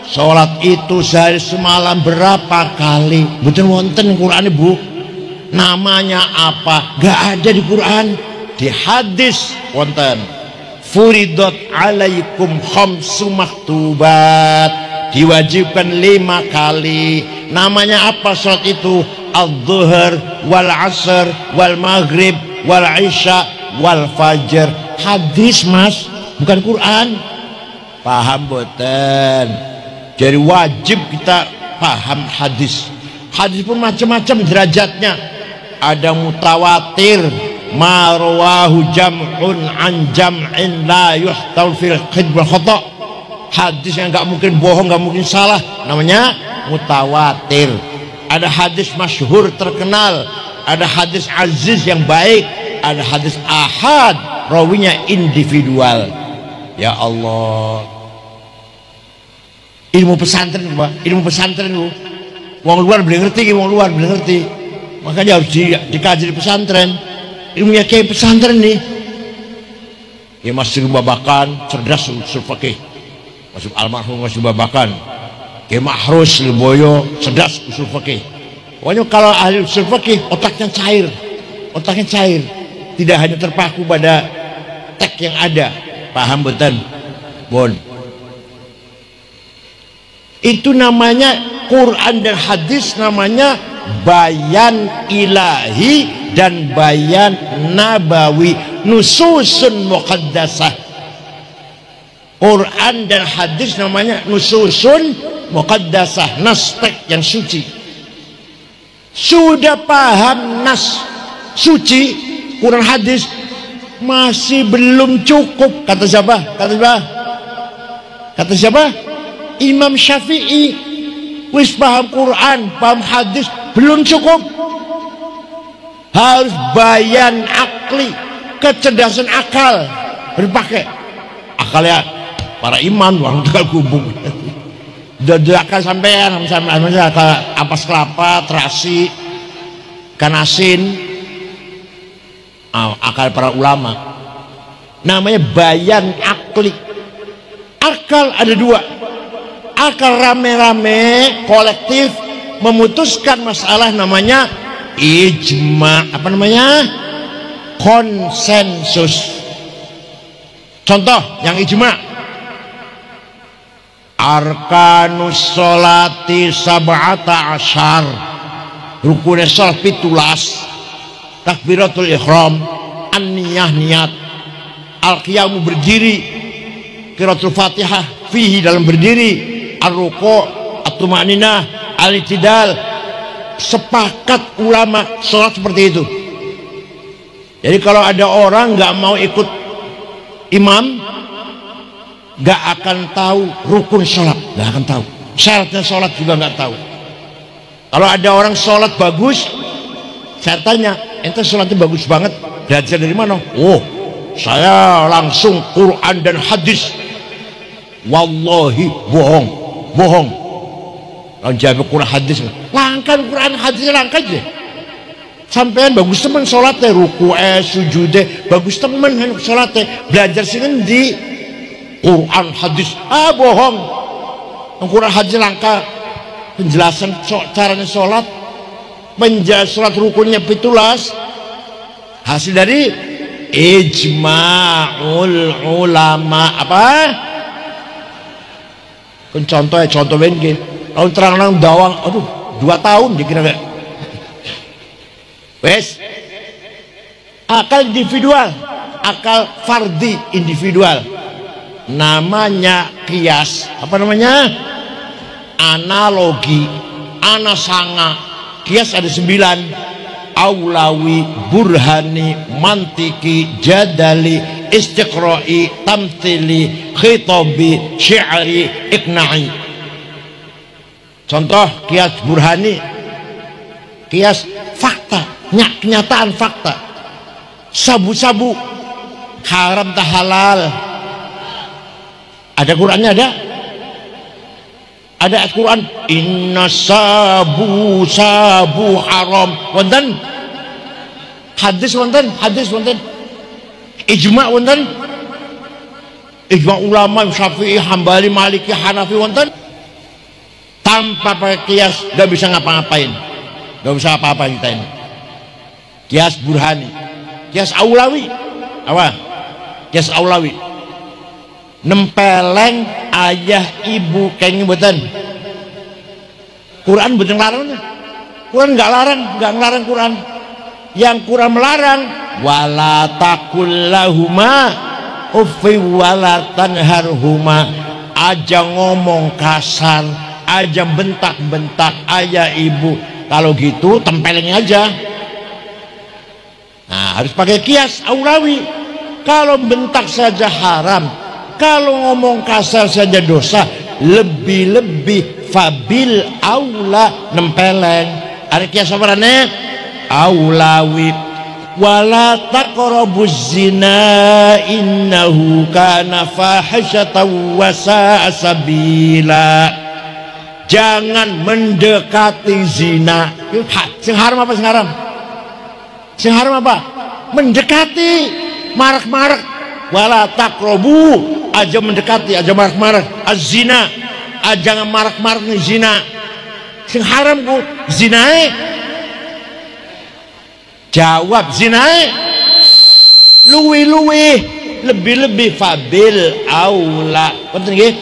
sholat itu sehari semalam berapa kali. Betul wonten Quran ibu, namanya apa? Gak ada di Quran. Di hadis wonten. Furidat alaikum khamsu maktubat, diwajibkan 5 kali. Namanya apa sholat itu? Al-Zuhur, wal Asr, wal Maghrib, wal Isya, wal Fajr. Hadis mas, bukan Quran. Paham boten? Jadi wajib kita paham hadis. Hadis pun macam-macam derajatnya. Ada mutawatir, ma rawahu jam'un an jam'in la yuhtal fil qidb wal khata'. Hadis yang nggak mungkin bohong, nggak mungkin salah, namanya mutawatir. Ada hadis masyhur terkenal, ada hadis aziz yang baik, ada hadis ahad rawinya individual. Ya Allah, ilmu pesantren Pak, ilmu pesantren lu wong luar belum ngerti, wong luar belum ngerti, makanya harus dikaji di pesantren. Ilmunya kayak pesantren nih. Ya Masih Babakan cerdas usul fikih. Masuk almarhum Masih Babakan. Kayak Mahrus Leboyo cerdas usul fikih. Pokoknya kalau ahli usul fikih otaknya cair. Otaknya cair. Tidak hanya terpaku pada teks yang ada. Paham betul? Bon. Itu namanya Quran dan hadis, namanya bayan ilahi dan bayan nabawi, nususun muqaddasah. Quran dan hadis namanya nususun muqaddasah, nas teks yang suci. Sudah paham nas suci Quran hadis masih belum cukup. Kata siapa? Kata siapa? Imam Syafi'i. Wis paham Quran, paham hadis, belum cukup. Harus bayan akli, kecerdasan akal berpakai. Akalnya para imam, orang tukang gubung. Dadakan sampean, akal ampas kelapa, terasi, ikan asin, akal para ulama. Namanya bayan akli. Akal ada 2. Akal rame-rame, kolektif, memutuskan masalah, namanya ijma, apa namanya? Konsensus. Contoh yang ijma, arkanus sholati sab'ata asyar, rukunnya sholat 17, takbiratul ihram, an-niyah niat, al-qiyamu berdiri, qiraatul fatihah fihi dalam berdiri, ar-ruku', at-tumaninah, al-i'tidal. Sepakat ulama sholat seperti itu. Jadi kalau ada orang nggak mau ikut imam, nggak akan tahu rukun sholat, nggak akan tahu. Syaratnya sholat juga nggak tahu. Kalau ada orang sholat bagus, saya tanya, ente sholatnya bagus banget, belajar dari mana? Oh, saya langsung Quran dan hadis. Wallahi bohong, bohong. Kalau jawab Quran hadis, langkan Quran hadis langkan aja. Sampean bagus teman sholatnya, ruku sujude bagus teman sholatnya, belajar sini di Quran hadis. Bohong. Quran hadis langka. Penjelasan caranya sholat, penjelasan sholat rukunnya pitulas, hasil dari ijma'ul ulama. Apa? Kan contohnya contoh begini, kalau terang-terang dawang, aduh 2 tahun dikira gak? Wes, akal individual, akal fardi individual, namanya kias. Apa namanya? Analogi, anasanga. Kias ada 9: aulawi, burhani, mantiki, jadali, istiqra'i, tamthili, khitabi, syi'ri, iqna'i. Contoh kias burhani, kias fakta, kenyataan fakta. Sabu-sabu haram tak halal, ada Qurannya, ada ayat Quran, inna sabu haram. Wonten hadis, wonten hadis, wonten ijma', wonten ijma' ulama Syafi'i, Hambali, Maliki, Hanafi, wonten. Tanpa pakai kias gak bisa ngapa-ngapain, gak bisa apa-apa kita ini. Kias burhani, kias aulawi. Apa? Kias aulawi, nempeleng ayah ibu kayaknya buatan Quran, buatan larangnya. Quran nggak larang, nggak ngelarang Quran. Yang Quran melarang, wala takullahuma uffi wala tanharhuma. Aja ngomong kasar, aja bentak-bentak ayah ibu. Kalau gitu tempelengnya aja. Nah, harus pakai kias aulawi. Kalau bentak saja haram, kalau ngomong kasar saja dosa, lebih-lebih fabil aula nempeleng. Ada kias apa nih? Aulawi. Wala taqrabuz zina innahu kana fahisyatan wa sa'a sabila. Jangan mendekati zina. Sing haram apa sing haram? Sing haram apa? Mendekati, marak-marak. Wala taqrabu, aja mendekati, aja marak-marak. Az-zina, aja marak-marak nih zina. Sing haram ku zinae. Jawab zinae. Luwi-luwi, lebih-lebih fabil aula. Penting nggih?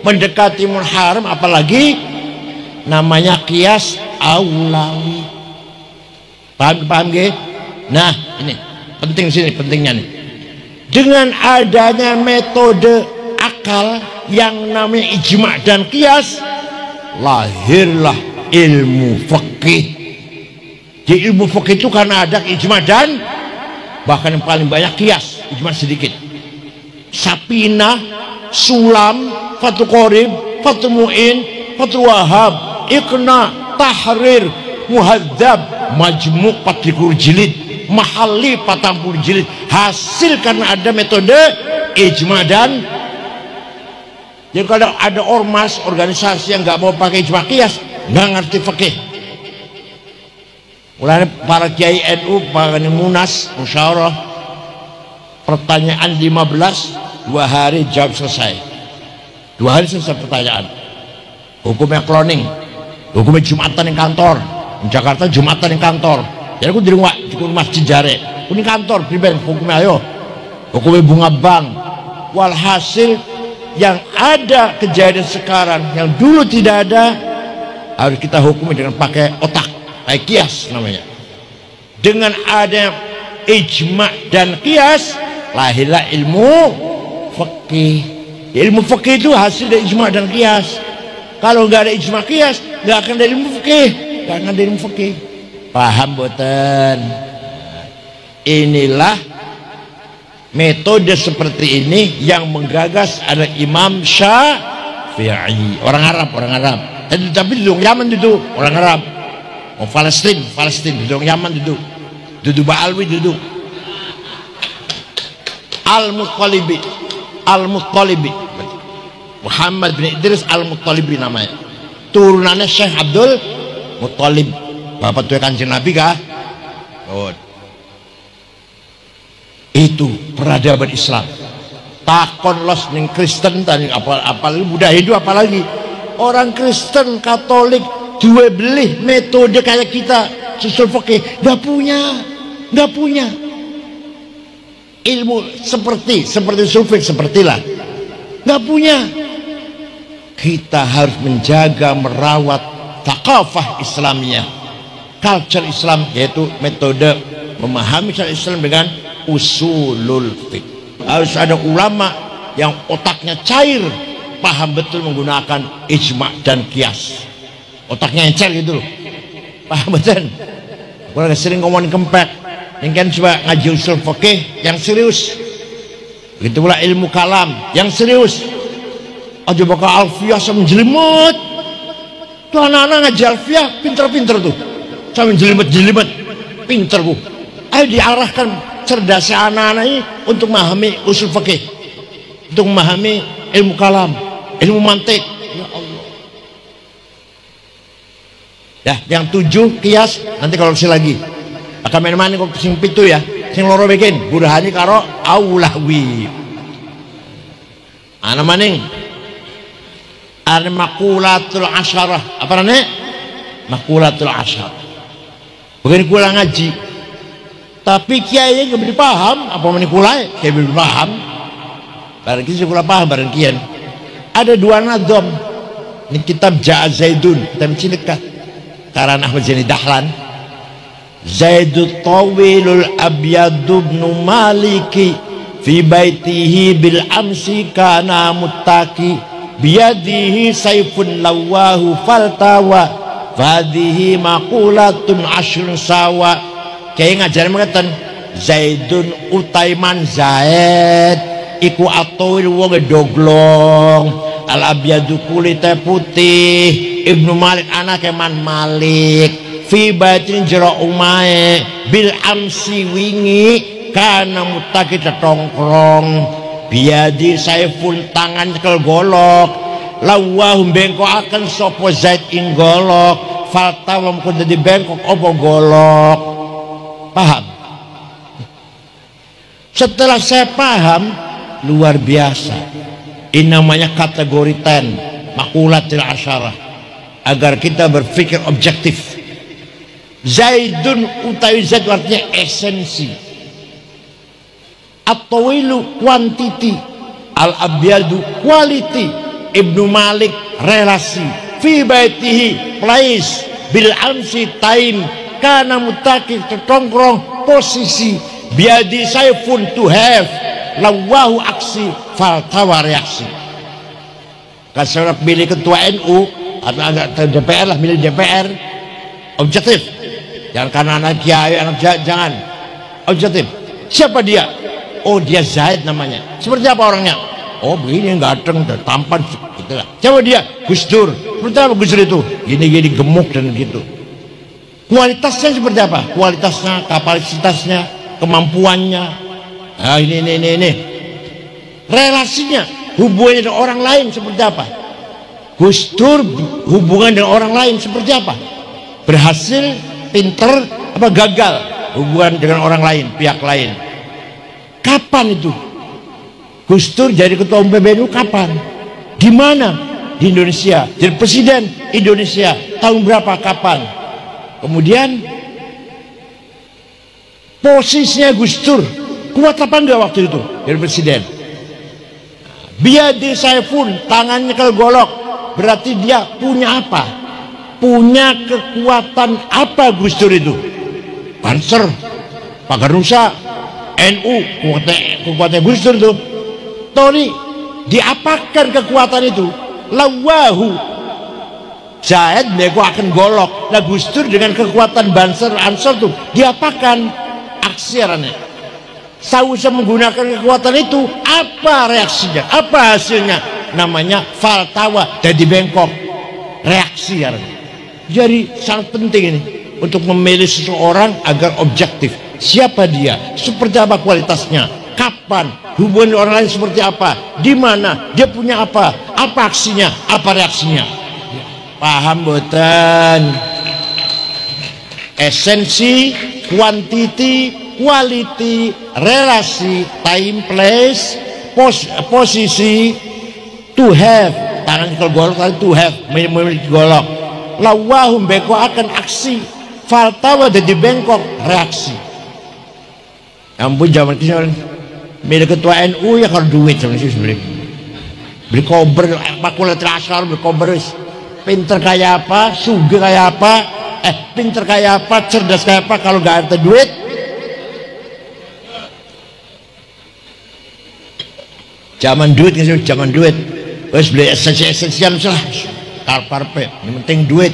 Mendekati mun haram, apalagi namanya kias aulawi. Paham nggih? Nah, ini penting sini, pentingnya nih. Dengan adanya metode akal yang namanya ijma' dan kias, lahirlah ilmu fikih. Di ilmu fikih itu karena ada ijma' dan bahkan yang paling banyak kias, ijma' sedikit. Sapinah, Sulam, Fathul Qorib, Fathul Mu'in, Fathul Wahab, Iqna, Tahrir, Muhadzab, Majmu' 40 jilid, Mahalli 40 jilid. Hasil karena ada metode ijma' dan. Jadi kalau ada ormas, organisasi yang nggak mau pakai ijma' kias, nggak ngerti fikih. Mulai para kiai NU, para munas, musyawarah, pertanyaan 15, 2 hari jawab selesai. 2 hari selesai pertanyaan. Hukumnya cloning, hukumnya Jumatan yang kantor. Di Jakarta Jumatan yang kantor. Jadi aku di rumah masjid jare. Ini kantor pribadi hukumnya, ayo. Hukumnya bunga bank. Walhasil yang ada kejadian sekarang yang dulu tidak ada, harus kita hukumi dengan pakai otak, kayak kias namanya. Dengan ada ijma' dan kias, lahirlah ilmu fikih. Ilmu fikih itu hasil dari ijma' dan kias. Kalau nggak ada ijma' kias, nggak akan ada ilmu fikih, nggak akan ada ilmu fikih. Paham boten? Inilah metode seperti ini yang menggagas ada Imam Syafi'i, orang Arab. Tapi di Yaman itu orang Arab. Oh, Palestina duduk Yaman duduk Ba'alwi duduk Al-Muttalibi Muhammad bin Idris Al-Muttalibi namanya, turunannya Syekh Abdul Muttalib, bapak tuh Kanjeng Nabi kah? Oh. Itu peradaban Islam. Takon los ning Kristen tadi apalagi Buddha Hindu, apalagi orang Kristen Katolik dua beli metode kayak kita susul fikih nggak punya ilmu seperti usul fikih, sepertilah nggak punya. Kita harus menjaga merawat thaqafah Islamiyah, culture Islam, yaitu metode memahami syariat Islam dengan usulul fiqh. Harus ada ulama yang otaknya cair, paham betul menggunakan ijma' dan qiyas, otaknya encer gitu loh, paham betul. Kalau sering ngomongin kempek, yang kan coba ngaji usul fikih yang serius, begitu pula ilmu kalam yang serius. Aja bakal alfiah sama jelimet tuh, anak-anak ngaji alfiah pinter-pinter tuh sama jelimet pinter bu. Ayo diarahkan cerdasnya anak-anak ini untuk memahami usul fikih, untuk memahami ilmu kalam, ilmu mantik. Ya Allah. Ya, yang 7 kias nanti kalau lagi akan main-main kok sing 7 ya, sing loro bikin burhani karo aulahwi. Ana maning ada makulatul asyarah, apa namanya? Makulatul asyarah. Bukan kula ngaji, tapi kiai nggak beri paham apa manikulai, kiai beri paham. Barang kita kula paham barang kian. Ada 2 nadom. Ini kitab Ja'a Zaidun, kita mencidekah karena Ahmad Zaini Dahlan. Zaidut Tawilul Abyadu ibnu Maliki fi baitihi bil amsi kana muttaki biyadihi saifun lawahu faltawa fadhihi maqulatun ashrun sawa. Kayak ngajarin mengatakan Zaidun utaiman Zaid iku atowil wong doglong, al abyadu kulite putih, Ibnu Malik anak Man Malik fi batin jero umae bil amsi wingi kana mutaki tetongkrong biadi saifun tangan kel golok lawahum bengkok akan sopo Zaid ing golok faltawam kudu di bengkok opo golok. Paham? Setelah saya paham, luar biasa, ini namanya kategori 10 makulatil asyarah, agar kita berpikir objektif. Zaidun utawi Zaid artinya esensi, at-tawilu quantity, al-abyadu quality, Ibnu Malik relasi, fi baitihi place, bil amsi time, kana mutaki tertongkrong posisi, biadi saifun to have, lawahu aksi, faltawa reaksi. Kalau pilih ketua NU atau agak DPR lah, milih DPR objektif, jangan karena anak kiai anak jangan objektif. Siapa dia? Oh dia Zaid namanya. Seperti apa orangnya? Oh begini ganteng, tampan, gitulah. Siapa dia? Gus Dur. Seperti apa Gus Dur itu? Gini-gini gemuk dan gitu. Kualitasnya seperti apa? Kualitasnya, kapasitasnya, kemampuannya. Nah ini. Relasinya, hubungannya dengan orang lain seperti apa? Gus Dur hubungan dengan orang lain seperti apa? Berhasil, pinter, apa gagal hubungan dengan orang lain, pihak lain? Kapan itu? Gus Dur jadi ketua umum PBNU kapan? Di mana? Di Indonesia. Jadi presiden Indonesia tahun berapa? Kapan? Kemudian posisinya Gus Dur kuat apa enggak waktu itu jadi presiden? Biadi saifun, tangannya kelgolok, berarti dia punya apa? Punya kekuatan apa Gus Dur itu? Banser, Pagar Nusa, NU, kekuatan Gus Dur itu. Tony, diapakan kekuatan itu? Lawahu Zaid bego akan golok. Nah Gus Dur dengan kekuatan Banser Ansor tuh diapakan aksirannya? Sausah menggunakan kekuatan itu, apa reaksinya? Apa hasilnya? Namanya faltawa, jadi bengkok. Reaksi ya. Jadi sangat penting ini. untuk memilih seseorang agar objektif. Siapa dia? Seperti apa kualitasnya? Kapan? Hubungan orang lain seperti apa? Di mana? Dia punya apa? Apa aksinya? Apa reaksinya? Paham boten? Esensi, quantity, quality, relasi, time, place, posisi, to have, tangan kalau golok tadi to have, memiliki golok. Lawahum beko akan aksi, faltawa jadi bengkok reaksi. Ampun zaman kisah milik ketua NU ya kalau duit sama sih beli kober, makul terasal beli kober, pinter kayak apa, sugih kayak apa, pinter kayak apa, cerdas kayak apa, kalau nggak ada duit. Zaman duit nggak sih, zaman duit. Terus beli esensial lah, karpe, yang penting duit.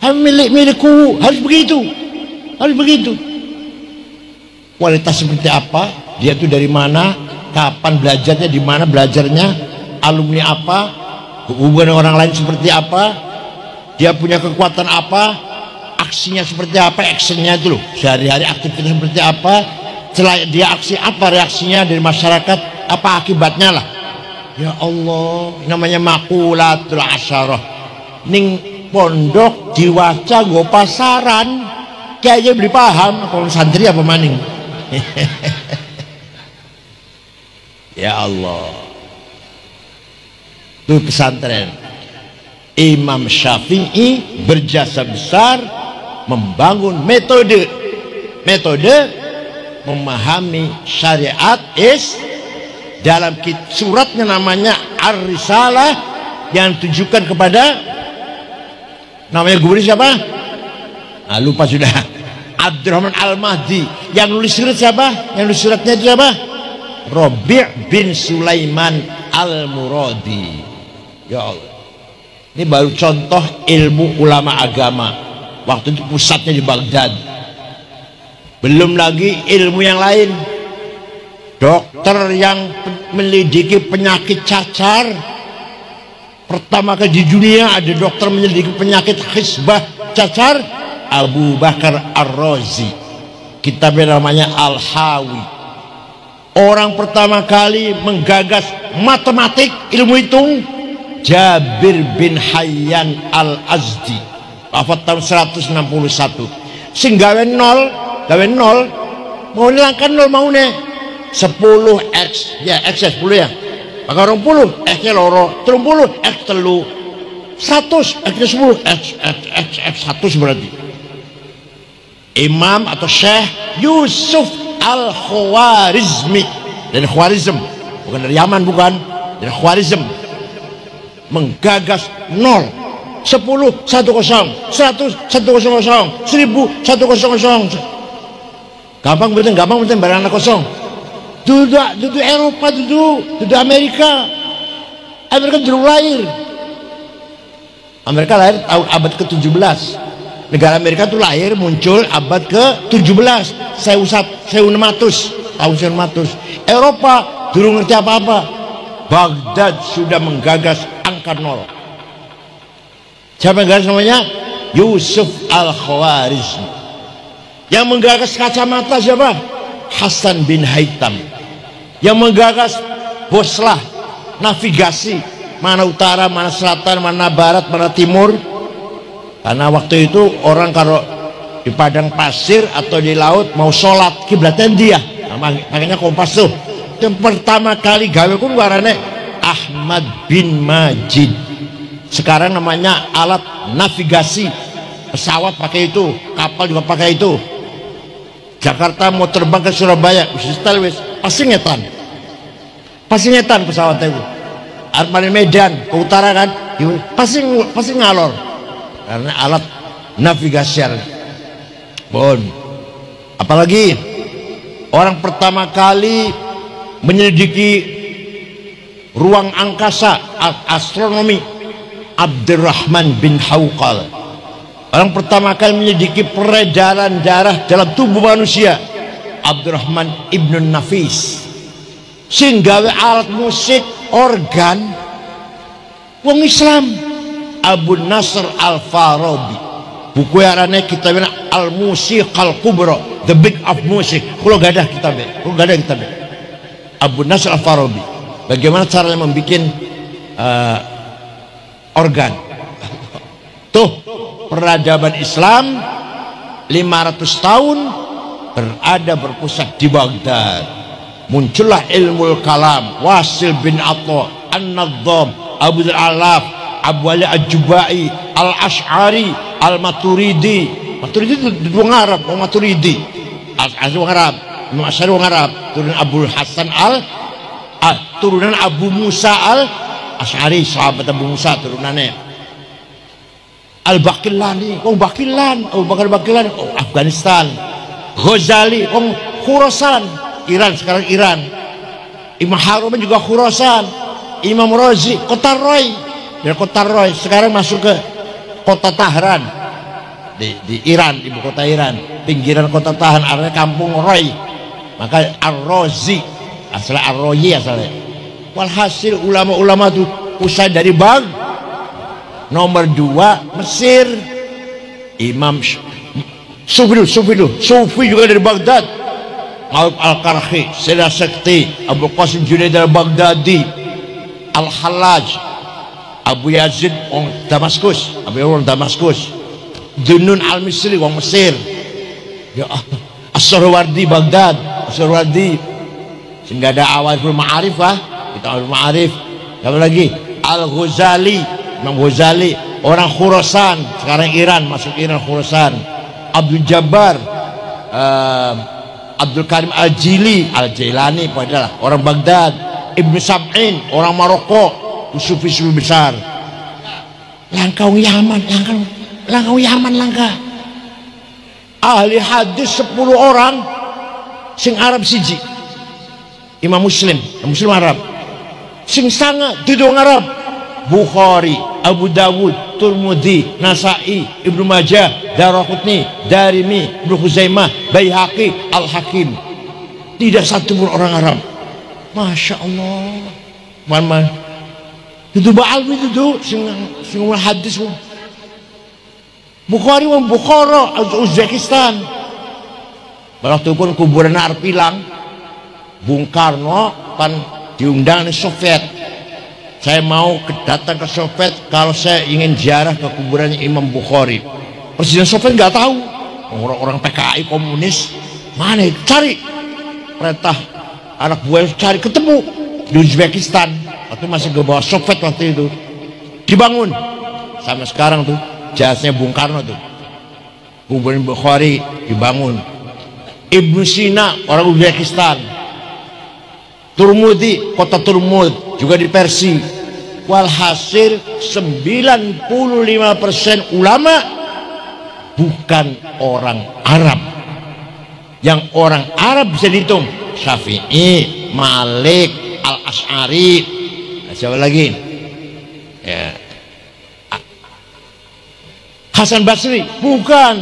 Milikku harus begitu, harus begitu. Kualitas seperti apa? Dia itu dari mana? Kapan belajarnya? Di mana belajarnya? Alumni apa? Hubungan orang lain seperti apa? Dia punya kekuatan apa? Aksinya seperti apa? Actionnya itu loh. Sehari-hari aktivitas seperti apa? Setelah dia aksi apa reaksinya dari masyarakat? Apa akibatnya lah? Ya Allah, namanya makulatul asyarah. Ning pondok diwaca go pasaran, kayaknya beli paham apa santri apa maning. Ya Allah, itu pesantren. Imam Syafi'i berjasa besar membangun metode memahami syariat dalam suratnya namanya Ar-Risalah yang ditujukan kepada namanya guru siapa? Nah, lupa sudah. Abdurrahman Al-Mahdi. Yang nulis surat siapa? Yang nulis suratnya itu siapa? Rabi' bin Sulaiman Al-Muradi. Ya Allah, ini baru contoh ilmu ulama agama. Waktu itu pusatnya di Baghdad. Belum lagi ilmu yang lain. Dokter yang menyelidiki penyakit cacar. Pertama kali di dunia ada dokter menyelidiki penyakit hisbah cacar. Abu Bakar Ar-Razi. Kitabnya namanya Al-Hawi. Orang pertama kali menggagas matematik, ilmu hitung, Jabir bin Hayyan Al-Azdi. Wafat tahun 161. Sing gawe nol mau nilangkan nol mau ne 10x ya x 10 ya maka 20 x nya loro 30 x telu 100 x nya 10 x 100 berarti. Imam atau Syekh Yusuf Al-Khwarizmi dari Khwarizm, bukan dari Yaman, bukan dari Khwarizm, menggagas nol 10 1 0 100 1 0 0 1000 1 0 0. Gampang betul barang kosong. Duduk Eropa, duduk Amerika dulu lahir. Amerika lahir tahun abad ke-17. Negara Amerika itu lahir muncul abad ke-17, 1600 tahun 1600. Eropa dulu ngerti apa-apa. Baghdad sudah menggagas angka nol. Siapa yang gagas namanya? Yusuf Al-Khwarizmi. Yang menggagas kacamata siapa? Hasan bin Haytham. Yang menggagas boslah navigasi, mana utara, mana selatan, mana barat, mana timur. Karena waktu itu orang kalau di padang pasir atau di laut mau sholat kiblatnya dia, makanya kompas tuh. Yang pertama kali gawe ku warane Ahmad bin Majid. Sekarang namanya alat navigasi, pesawat pakai itu, kapal juga pakai itu. Jakarta mau terbang ke Surabaya, pasti ngetan pesawatnya itu. Armani Medan ke utara kan, pasti ngalor karena alat navigasi. Bon, apalagi orang pertama kali menyelidiki ruang angkasa, astronomi, Abdurrahman bin Hawqal. Orang pertama kali menyelidiki peredaran darah dalam tubuh manusia, Abdurrahman ibn Nafis. Sehingga alat musik, organ, wong Islam, Abu Nasr Al-Farabi. buku arane kitabnya Al-Musiqal Kubra, The Big of Music. Kalau gadah kitabnya Abu Nasr Al-Farabi, bagaimana caranya membuat organ. Tuh, peradaban Islam 500 tahun berpusat di Baghdad. Muncullah ilmu kalam, Wasil bin Atta, An-Nadzam, Abu Al-Alaf, Abu Ali Al-Jubai, Al-Ash'ari, Al-Maturidi. Maturidi itu dua Arab, Maturidi. Al-Ash'ari orang Arab, Imam Ash'ari orang Arab, turunan Abu Hasan turunan Abu Musa Al-Ash'ari, sahabat Abu Musa turunannya. Al-Baqillani, orang Baqilan, Abu Bakar Baqilan, Afghanistan. Ghazali, orang Khurasan, Iran, sekarang Iran. Imam Harun juga Khurasan. Imam Razi, Kota Roy, dari Kota Roy sekarang masuk ke kota Tahran di Iran, ibu kota Iran, pinggiran kota Tahran, artinya kampung Roy, maka Ar-Razi, asalnya Ar-Royi asalnya. Walhasil ulama-ulama itu usai dari Bag. Nomor 2 Mesir, Imam Sufi juga dari Baghdad, Ma'ruf Al-Karhi, Sayyid Sakti, Abu Qasim Junaid Al-Baghdadi, Al-Hallaj, Abu Yazid orang Damaskus, Dunun Al-Misri orang Mesir, ya, As-Sarwardi Baghdad, As-Sarwardi, sehingga ada Awalul Ma'arif kita Awalul Ma'arif. Apa lagi? Al-Ghazali, Imam Ghazali orang Khurasan, sekarang Iran, masuk Iran Khurasan. Abdul Jabbar, Abdul Karim Al-Jili, Al-Jailani padahal orang Baghdad. Ibnu Sab'in orang Maroko, sufi-sufi besar. Langkau Yaman, langkah. Ahli hadis 10 orang sing Arab siji. Imam Muslim Arab. Sing sanga tudung Arab. Bukhari, Abu Dawud, Tirmidzi, Nasa'i, Ibnu Majah, Daraqutni, Darimi, Ibnu Khuzaimah, Baihaqi, Al-Hakim. Tidak satu pun orang Arab. Masya Allah. Man. Itu ba'almi itu sing hadis. Bukhari wong Bukhara, Uzbekistan. Waktu pun kuburan Arpilang, Bung Karno kan diundang di Soviet. Saya mau datang ke Soviet kalau saya ingin ziarah ke kuburannya Imam Bukhari. Presiden Soviet nggak tahu, orang-orang PKI komunis mana cari, perintah anak buah cari, ketemu di Uzbekistan. Waktu masih ke bawah Soviet waktu itu dibangun sampai sekarang tuh jasnya Bung Karno tuh, kuburan Bukhari dibangun. Ibnu Sina orang Uzbekistan. Turmudi, kota Turmud juga di Persia. Walhasil 95% ulama bukan orang Arab. Yang orang Arab bisa dihitung Syafi'i, Malik, Al-Ash'ari, siapa lagi ya, Hasan Basri bukan.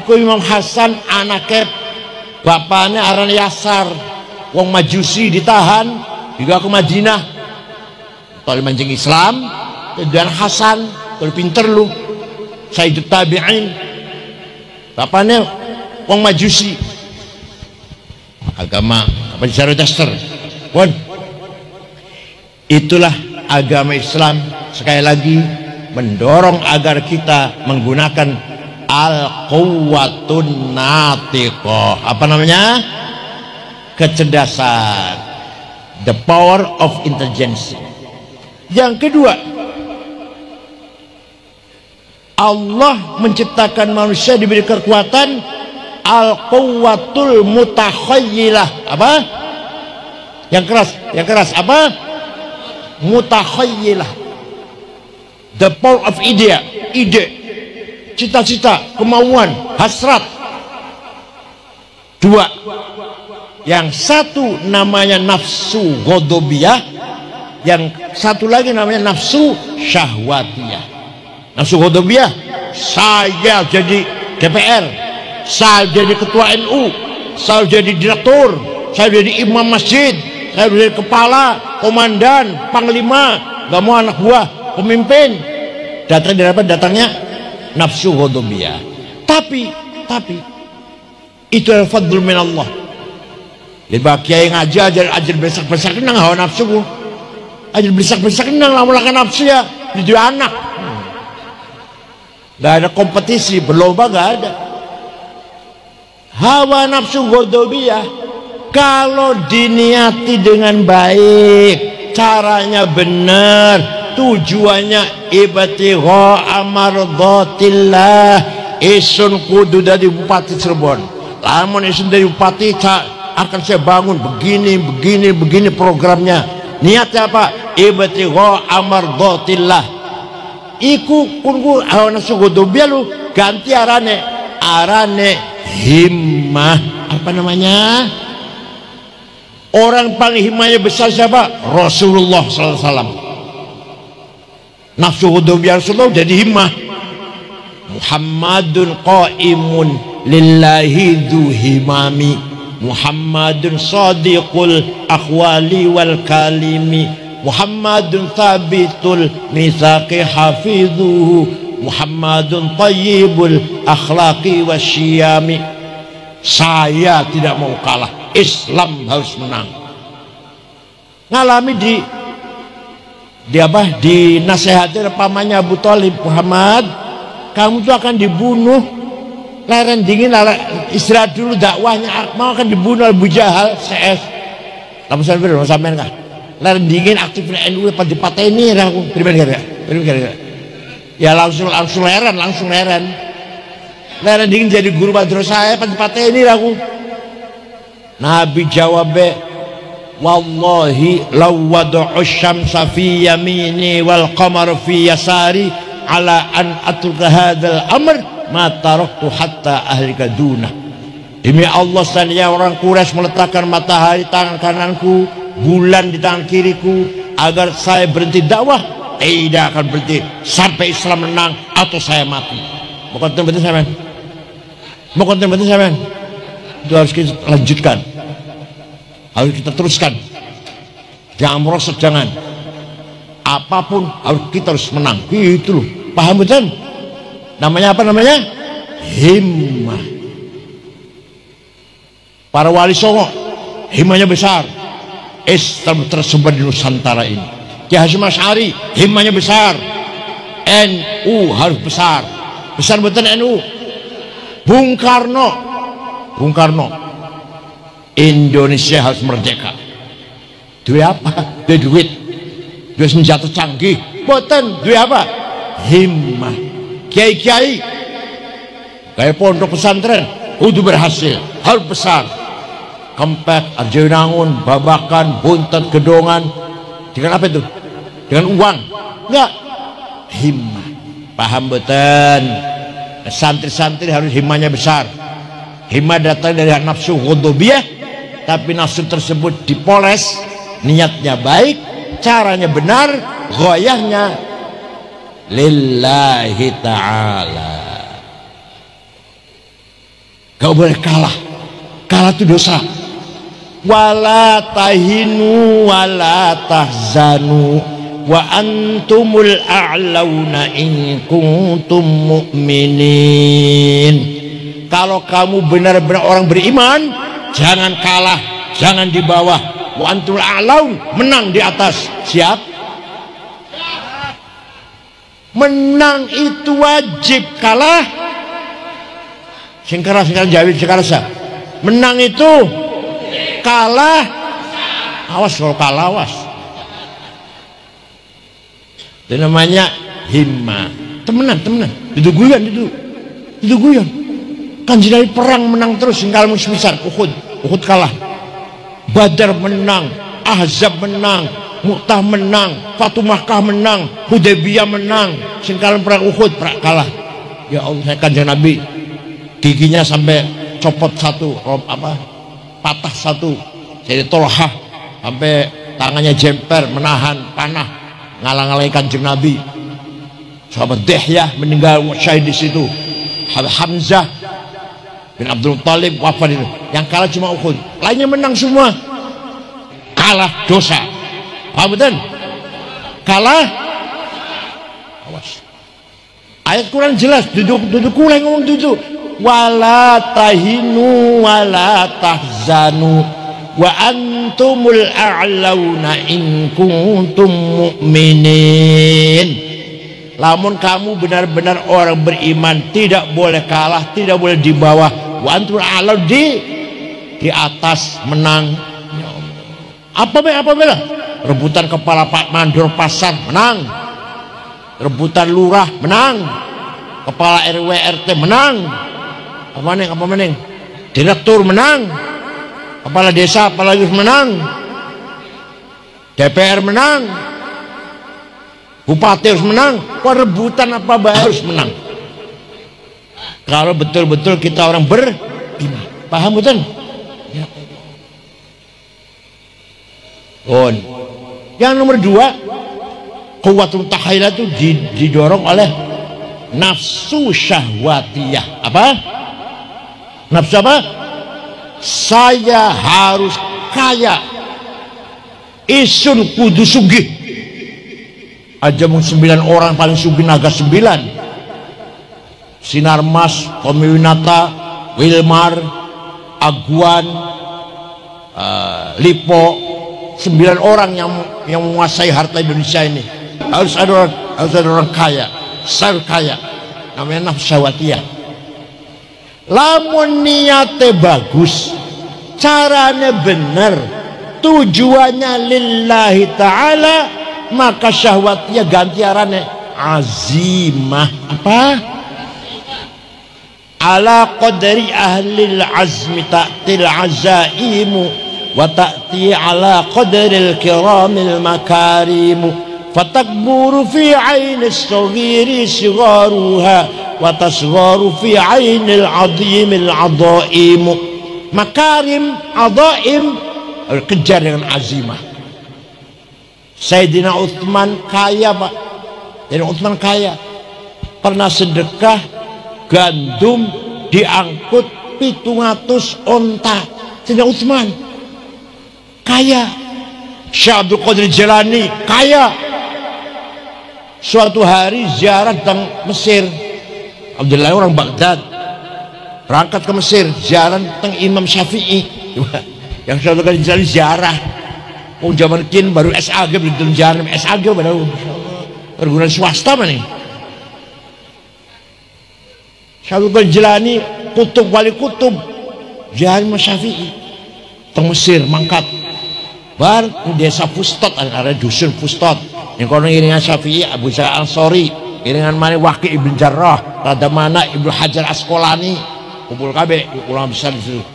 Iku Imam Hasan anaknya bapaknya aran Yasar, wong Majusi, ditahan juga ke Madinah kalau mancing Islam. Dan Hasan kalau pinter lu Sayyidut Tabi'in, bapaknya wong Majusi, agama apa di Zoroaster. Itulah agama Islam, sekali lagi mendorong agar kita menggunakan al-quwwatun natiqah. Apa namanya? Kecerdasan, the power of intelligence. Yang kedua, Allah menciptakan manusia diberi kekuatan al-quwwatul mutakhayyilah. Apa? Yang keras apa? Mutakhayyilah, the power of ide, cita-cita, kemauan, hasrat. Dua, yang satu namanya nafsu ghadabiyah, yang satu lagi namanya nafsu syahwatiyah. Nafsu ghadabiyah, saya jadi DPR, saya jadi ketua NU, saya jadi direktur, saya jadi imam masjid, saya jadi kepala, komandan, panglima, gak mau anak buah, pemimpin. Datang dari apa? Datangnya nafsu ghadabiyah. Tapi itu al-fadl min Allah. Jadi bagi yang ajar besak-besak kenang hawa nafsu, ajar besak-besak kenang lamun nafsu ya jadi anak. Gak ada kompetisi, berlomba gak ada. Hawa nafsu ghadabiyah kalau diniati dengan baik, caranya benar, tujuannya ibtigha amardhatillah. Isun kudu dari Bupati Cirebon, lamun isun dari Bupati akan saya bangun begini programnya. Niatnya apa? Ibtigha amardhatillah. Iku kunku hawa nafsu ghadabiyah lu ganti arane himmah. Apa namanya? Orang paling himmahnya besar siapa? Rasulullah sallallahu alaihi wasallam. Nafsu ghadabiyah Rasulullah jadi himmah. Muhammadun qaimun lillahi dhu himami, Muhammadun sadiqul akhwali wal kalimi, Muhammadun thabitul mitsaqi hafidhuhu, Muhammadun tayyibul akhlaqi wasyiyami. Saya tidak mau kalah, Islam harus menang. Ngalami di nasihati pamannya Abu Thalib, Muhammad kamu tuh akan dibunuh, leren dingin, istirahat dulu dakwahnya, mau akan dibunuh Abu Jahal, CS. Kamu sampean kah? Leren dingin aktif NU pada dipateni aku. Pribadi ya langsung leren. Leren dingin jadi guru madrasah pada dipateni aku. Nabi jawab, wallahi law wada'u syamsa fi yamini wal qamar fi yasari ala an atruka hadzal amr ma taraktu hatta ahlika dunah. Demi Allah, seandainya orang Quraisy meletakkan matahari tangan kananku, bulan di tangan kiriku, agar saya berhenti dakwah, tidak akan berhenti sampai Islam menang atau saya mati. Mau konten betul sampean? Itu harus kita lanjutkan, harus kita teruskan. Jangan merosot, jangan. Apapun kita harus menang. Gitu loh. Paham betul? Namanya apa namanya? Himmah. Para wali songo himmahnya besar. Islam tersebar di Nusantara ini. Ki Hasyim Asy'ari himmahnya besar. NU harus besar. Besar betul NU. Bung Karno Indonesia harus merdeka. Duit apa? Duit senjata canggih. Boten duit apa? Himmah. Kiai-kiai kayak pondok pesantren kudu berhasil, harus besar. Kempet, Arjunangun, Babakan, Buntet, Gedongan. Dengan apa itu? Dengan uang? Enggak. Himmah. Paham betul? Santri-santri harus himmahnya besar. Himmah datang dari nafsu ghadabiyah, tapi nafsu tersebut dipoles, niatnya baik, caranya benar, ghayahnya lillahi ta'ala. Kau boleh kalah itu dosa. Wala tahinu wala tahzanu wa antumul a'launa in kuntum mu'minin. Kalau kamu benar-benar orang beriman, jangan kalah, jangan di bawah. Wa antumul a'laun, menang di atas. Siap? Menang itu wajib, kalah singkara jawab sekarang. Menang itu kalah, awas kalau kalah, awas. Itu namanya himmah. Temenan itu guyon kan dari perang menang terus, singkal musuh besar. Uhud kalah, Badar menang, Ahzab menang, Mu'tah menang, Fatu Makkah menang, Hudaybiyah menang, singkalan perang Uhud kalah. Ya Allah, Kanjeng Nabi giginya sampai copot satu, patah satu. Jadi Tolhah sampai tangannya jemper menahan panah, ngalang-ngalangi Kanjeng Nabi. Sahabat Dihyah meninggal syahid di situ. Hamzah bin Abdul Thalib wafat itu. Yang kalah cuma Uhud, lainnya menang semua. Kalah dosa. Paham betul? Kalah, awas. Ayat Quran jelas, duduk kulai ngomong duduk. Wala tahinu wala tahzanu wa antumul a'launa in kuntum mu'minin. Lamun kamu benar-benar orang beriman, tidak boleh kalah, tidak boleh di bawah. Wa antumul a'launa, di atas, menang. Apa bela? Rebutan kepala Pak Mandor pasar menang, rebutan lurah menang, kepala RW RT menang, apa meneng, direktur menang, kepala desa apalagi menang, DPR menang, bupati harus menang. Kok rebutan apa harus menang? Kalau betul-betul kita orang beriman, paham betul? Ya. Yang nomor 2, quwwatul takhayul itu didorong oleh nafsu syahwatiyah. Apa? Nafsu apa? Saya harus kaya, isun kudu sugih. Aja mung 9 orang paling sugih naga 9. Sinarmas, Tomiwinata, Wilmar, Aguan, Lipo, 9 orang yang menguasai harta Indonesia ini. Harus ada orang kaya, sel kaya. Namanya nafsu syahwatiyah. Lamun niate bagus, caranya benar, tujuannya lillahi ta'ala, maka syahwatiyah ganti arane azimah. Apa? Ala qadri ahlil azmi ta'til azaimu wa ta'ti ala qadril kiramil makarimu fatakburu fi ainis saghiri sigharuha wa tasgharu fi ainil azimil adaimu. Makarim, adaim kejar dengan azimah. Sayyidina Utsman kaya, Pak. Sayyidina Utsman kaya, pernah sedekah gandum diangkut 700 onta. Sayyidina Utsman kaya. Syekh Abdul Qadir Jilani kaya. Suatu hari ziarah teng Mesir. Abdullah orang Baghdad, berangkat ke Mesir ziarah teng Imam Syafi'i. Yang suatu kali Jilani ziarah. Oh zaman kin baru SAG belum ziarah SAG baru perguruan swasta mana nih. Syekh Abdul Qadir Jilani kutub wali kutub ziarah Imam Syafi'i teng Mesir mangkat. Bar desa Fustot, ada dusun Fustot. Yang kono iringan Syafi'i Abu Sa'id Ansori, iringan mana Waqi Ibn Jarrah, rada mana Ibnu Hajar Asqalani, kumpul kabeh ulama besar di situ.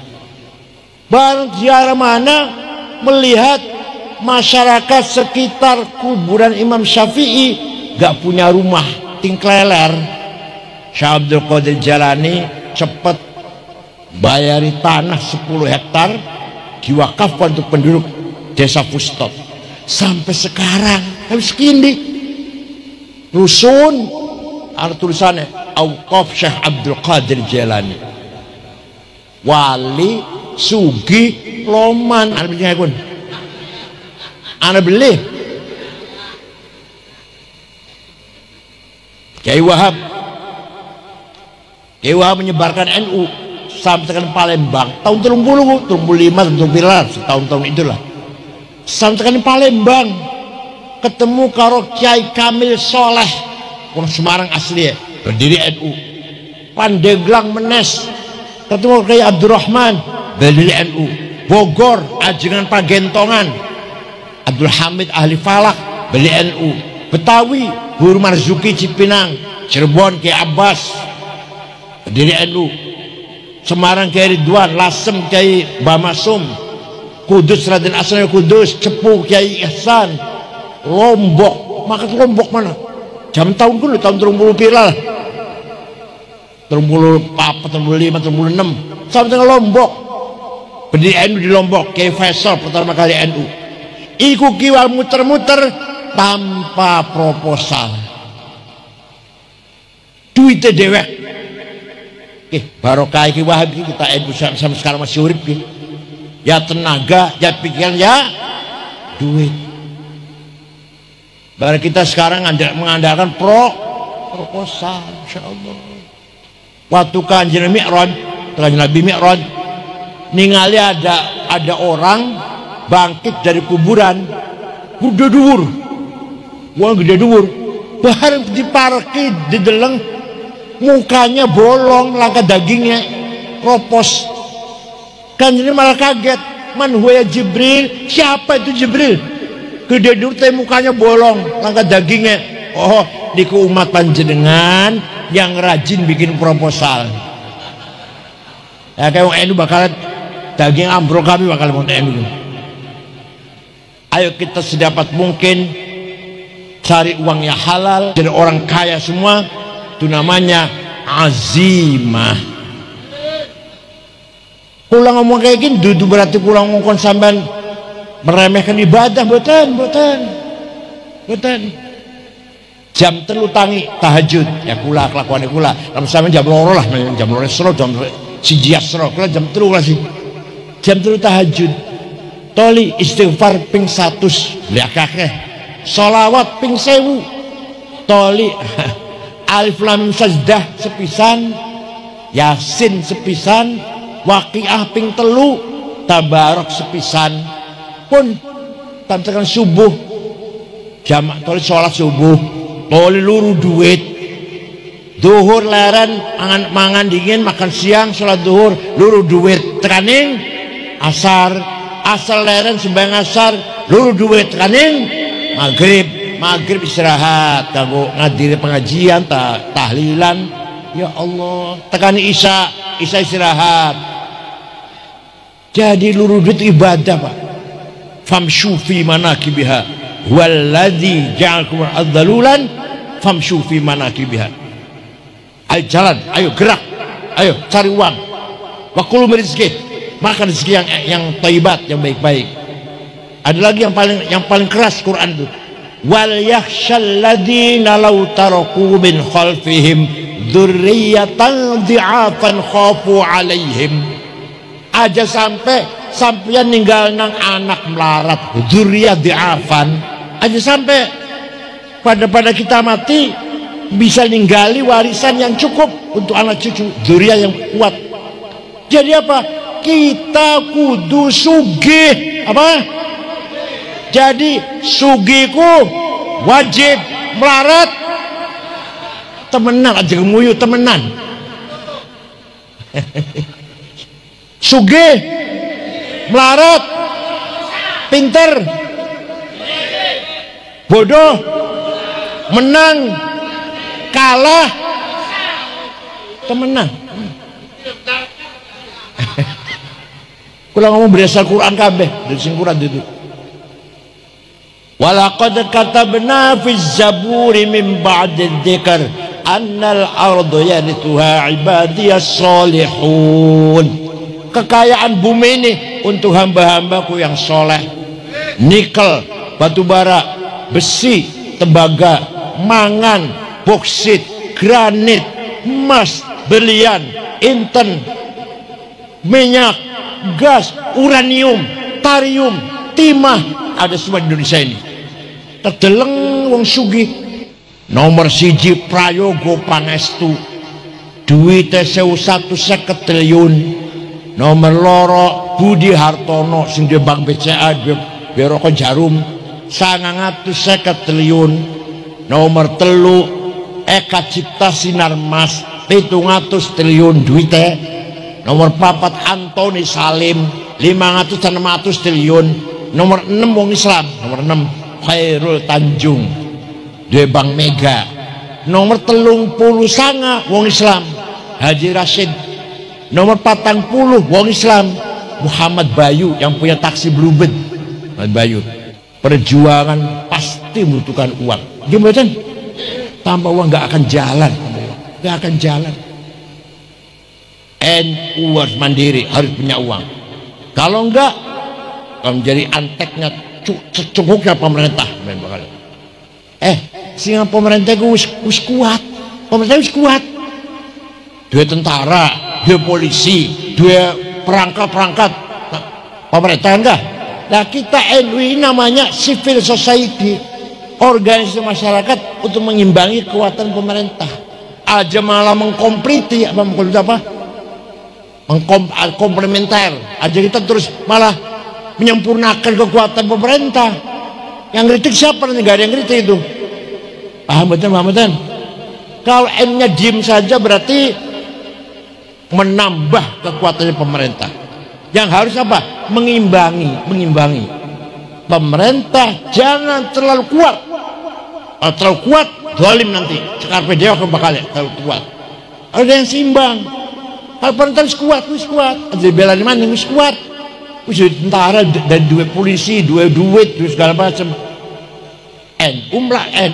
Bar ziarah mana melihat masyarakat sekitar kuburan Imam Syafi'i gak punya rumah, tingkleler. Syekh Abdul Qadir Jilani cepet bayari tanah 10 hektar diwakafkan untuk penduduk desa Fustot. Sampai sekarang habis kini rusun ada tulisannya Auqaf Syekh Abdul Qadir Jilani, wali sugi loman. Anda beli pun Anda beli Kiai Wahab menyebarkan NU sampai ke Palembang tahun 35 setahun-tahun itulah. Sampai ke Palembang ketemu karo Kiai Kamil Soleh wong Semarang asli ya, berdiri NU. Pandeglang Menes ketemu Kiai Abdurrahman berdiri NU. Bogor Ajengan Pagentongan Abdul Hamid Ahli Falak berdiri NU. Betawi Guru Marzuki Cipinang, Cirebon Kiai Abbas berdiri NU. Semarang Kiai Ridwan, Lasem Kiai Bamasum, Kudus Raden Asnawi Kudus, Cepu Kiai Ihsan, Lombok. Maka Lombok mana? Jam tahun dulu tahun 30 pira. 34, 35, 36 sampai dengan Lombok. Berdiri NU di Lombok, Kiai Faisal pertama kali NU. Iku kiwal muter-muter tanpa proposal. Duitnya dewek. Barokah iki Wahab iki kita NU sampai sekarang masih urip iki. Ya tenaga, ya pikiran, ya duit. Baru kita sekarang mengandalkan proposal, insyaallah. Waktu kanjeng Mi'raj, Nabi Mi'raj ningali ada orang bangkit dari kuburan, gede dhuwur. Wong gede dhuwur. Bareng diparki dideleng mukanya bolong, langkah dagingnya kropos. Kanjeng malah kaget. Man huwa ya Jibril? Siapa itu Jibril? Gede dhuwur teh mukanya bolong, langkah dagingnya. Oh, niku umat panjenengan yang rajin bikin proposal. Ya kayak wong NU bakal daging ambrok, kami bakal mau NU. Ayo kita sedapat mungkin cari uang yang halal, jadi orang kaya semua. Itu namanya azimah. Pulang ngomong kayak gini dudu berarti pulang ngomong sampean meremehkan ibadah. Boten jam 3 tangi tahajud ya kula kelakuan kula lamun sampean jam 2 lah, jam 2 sero, jam 1 sero, kula jam 3 lah sih, jam 3 tahajud. Toli istighfar ping 100 lihat kakek, sholawat ping 1000. Toli alif lam mim sajdah sepisan, yasin sepisan, waqiah ping 3, tabarok sepisan. Pun tamtekan subuh jamak toli sholat subuh, toli luru duit, duhur leren mangan dingin, makan siang sholat duhur luru duit tekaning asar leren sembahyang asar luru duit tekaning maghrib istirahat kanggo ngadiri pengajian tahlilan. Ya Allah, tekani isya istirahat. Jadi luru duit ibadah Pak. Famshu fi manakibiha walladzi ja'alakum adzalulan famshu fi manakibiha. Ayo jalan, ayo gerak, ayo cari uang. Wa kulu min rizqi, makan rezeki yang thayyibat, yang baik-baik. Ada lagi yang paling keras Quran itu. Wal yakhshal ladzina law taraku min khalfihim dzurriyyatan dhi'afan khafu 'alaihim. Aja sampean ninggal nang anak melarat dzurriyyah dhi'afan, aja sampai pada kita mati bisa ninggali warisan yang cukup untuk anak cucu, dzurriyyah yang kuat. Jadi apa? Kita kudu sugih. Apa? Jadi sugiku wajib, melarat temenan aja ngemuyu temenan. Sugih, melarat, pinter, bodoh, menang, kalah, temenan. Kula ngomong berdasar Quran kabeh, dari sing Quran itu. Walaqad katabna fi zaburi min ba'di dzikr annal ardu yarithuha ibadiyas solihun. Kekayaan bumi ini untuk hamba-hambaku yang soleh. Nikel, batu bara, besi, tembaga, mangan, boksit, granit, emas, berlian, inten, minyak, gas, uranium, tarium, timah, ada semua di Indonesia ini. Terdeleng wong sugih. Nomor 1 Prayogo Pangestu, duwite 1.150 triliun. Nomor 2 Budi Hartono sing di Bank BCA Beroko Jarum 950 triliun. Nomor 3 Eka Cipta Sinarmas 700 triliun duite. Nomor 4 Antoni Salim 500-600 triliun. Nomor 6 wong Islam, nomor 6 Khairul Tanjung di Bank Mega. Nomor 30 sanga wong Islam Haji Rashid. Nomor 40 wong Islam Muhammad Bayu yang punya taksi Bluebird. Muhammad Bayu. Perjuangan pasti membutuhkan uang. Gimana? Tanpa uang nggak akan jalan, nggak akan jalan. NU harus mandiri, harus punya uang. Kalau enggak, kalau menjadi anteknya cukupnya pemerintah. Sehingga pemerintah itu wis kuat. Pemerintah wis kuat. Dua tentara, dua polisi, dua perangkat pemerintah enggak. Nah kita NU ini namanya civil society, organisasi masyarakat untuk mengimbangi kekuatan pemerintah. Aja malah mengkompliti apa komplementer aja, kita terus malah menyempurnakan kekuatan pemerintah. Yang kritik siapa? Nggak ada yang kritik itu. Paham betul? Kalau M-nya diem saja berarti menambah kekuatannya pemerintah. Yang harus apa? Mengimbangi. Pemerintah jangan terlalu kuat. Kalau terlalu kuat, zalim nanti. Sekarang dia akan bakal terlalu kuat. Ada yang seimbang. Kalau pemerintah harus kuat. Ada bela di mana? Harus kuat. Tentara dan duit polisi, duit segala macam. NU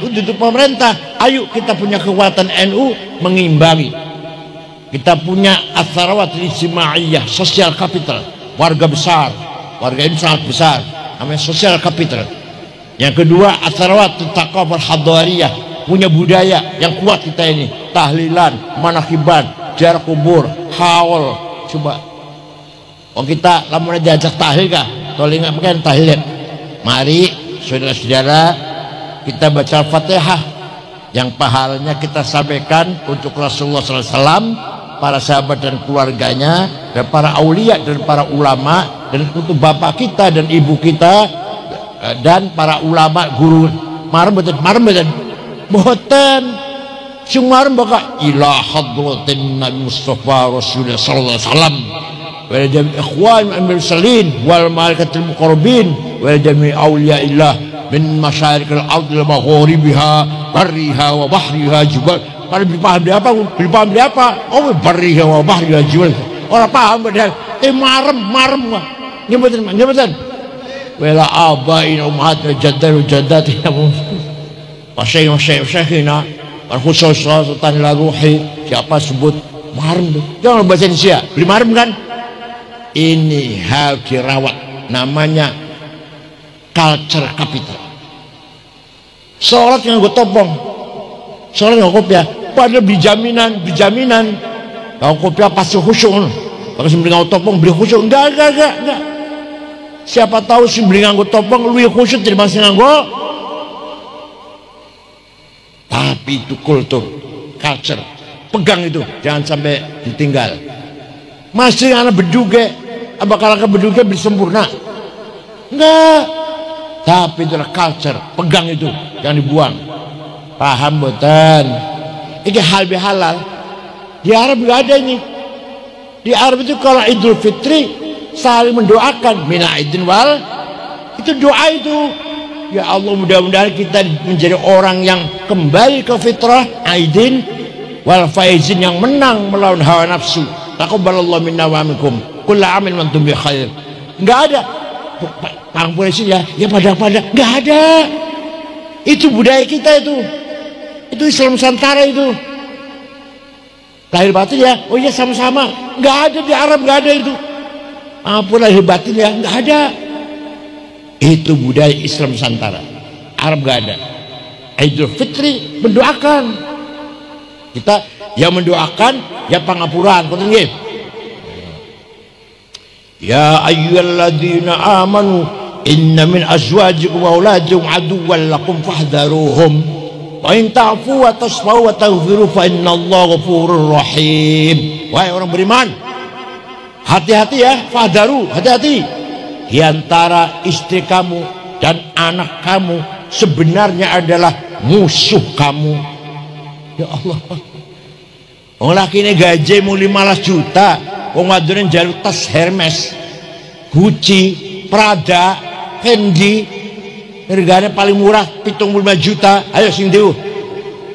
untuk pemerintah. Ayo kita punya kekuatan NU mengimbangi. Kita punya atharawat ijtimaiyah, sosial capital, warga besar, warga ini sangat besar, namanya sosial capital. Yang kedua atharawat taqwa hadariyah, punya budaya yang kuat kita ini, tahlilan, manakiban, ziarah kubur, haul. Coba kita lamun diajak tahlil kah? Kalau ingat mungkin tahlil. Mari saudara-saudara kita baca Al-Fatihah yang pahalanya kita sampaikan untuk Rasulullah SAW, para sahabat dan keluarganya, dan para aulia dan para ulama, dan untuk bapak kita dan ibu kita dan para ulama guru. Marem boten sumarem baka ila hadratin Nabi Mustafa Rasulullah sallallahu alaihi wasallam wa jami' ikhwan al-mursalin wal malaikatil muqarrabin wa jami' auliyaillah min masyariqil ardi wa magharibiha barriha wa bahriha jubal. Pada paham dia apa? Oh, barriha wa bahriha jubal. Orang paham padahal marem wah. Nyebutan. Wala abain ummahatina jaddatina wasyaikhina wal khusus sultan la ruhi. Siapa sebut marem tuh? Jangan bahasa Indonesia. Beli marem kan? Ini harus dirawat, namanya culture capital. Sholat yang gue topong, sholat nggak kopiah, padahal beli jaminan. Kalau kopiah pasti khusyuk, kalau sembeli nggak topong beli khusyuk, enggak. Siapa tahu sembeli nggak topong lebih khusyuk dari masih nggak. Tapi itu kultur, culture, pegang itu, jangan sampai ditinggal. Masih anak beduge, bakal beduge bersempurna, enggak. Tapi itu culture, pegang itu, jangan dibuang. Paham boten? Ini halal. Di Arab nggak ada ini. Di Arab itu kalau Idul Fitri saling mendoakan, mina idin wal, itu doa itu. Ya Allah, mudah-mudahan kita menjadi orang yang kembali ke fitrah, aidin wal faizin, yang menang melawan hawa nafsu. Taqabbalallahu minna wa minkum kullu amin wa antum bi khair. Enggak ada pang polisi ya pada enggak ada. Itu budaya kita itu Islam Nusantara itu. Lahir batin ya, oh iya sama-sama. Enggak ada di Arab, enggak ada itu. Ampun lahir batin ya, enggak ada. Itu budaya Islam Nusantara. Arab enggak ada. Idul Fitri mendoakan. Kita yang mendoakan ya pangapuraan, betul nggih? Ya ayyuhalladzina amanu inna min azwajikum wa auladikum aduwwan lakum fahdharuhum wa in ta'fu wa tasfahu wa taghfiru fa innallaha ghafurur rahim. Wahai orang beriman, hati-hati ya, fahdharu, hati-hati. Di antara istri kamu dan anak kamu sebenarnya adalah musuh kamu. Ya Allah, wong laki ini gaji mau 15 juta, wong wadone njaluk tas Hermes, Gucci, Prada, Fendi, harganya paling murah 75 juta. Ayo sing diu.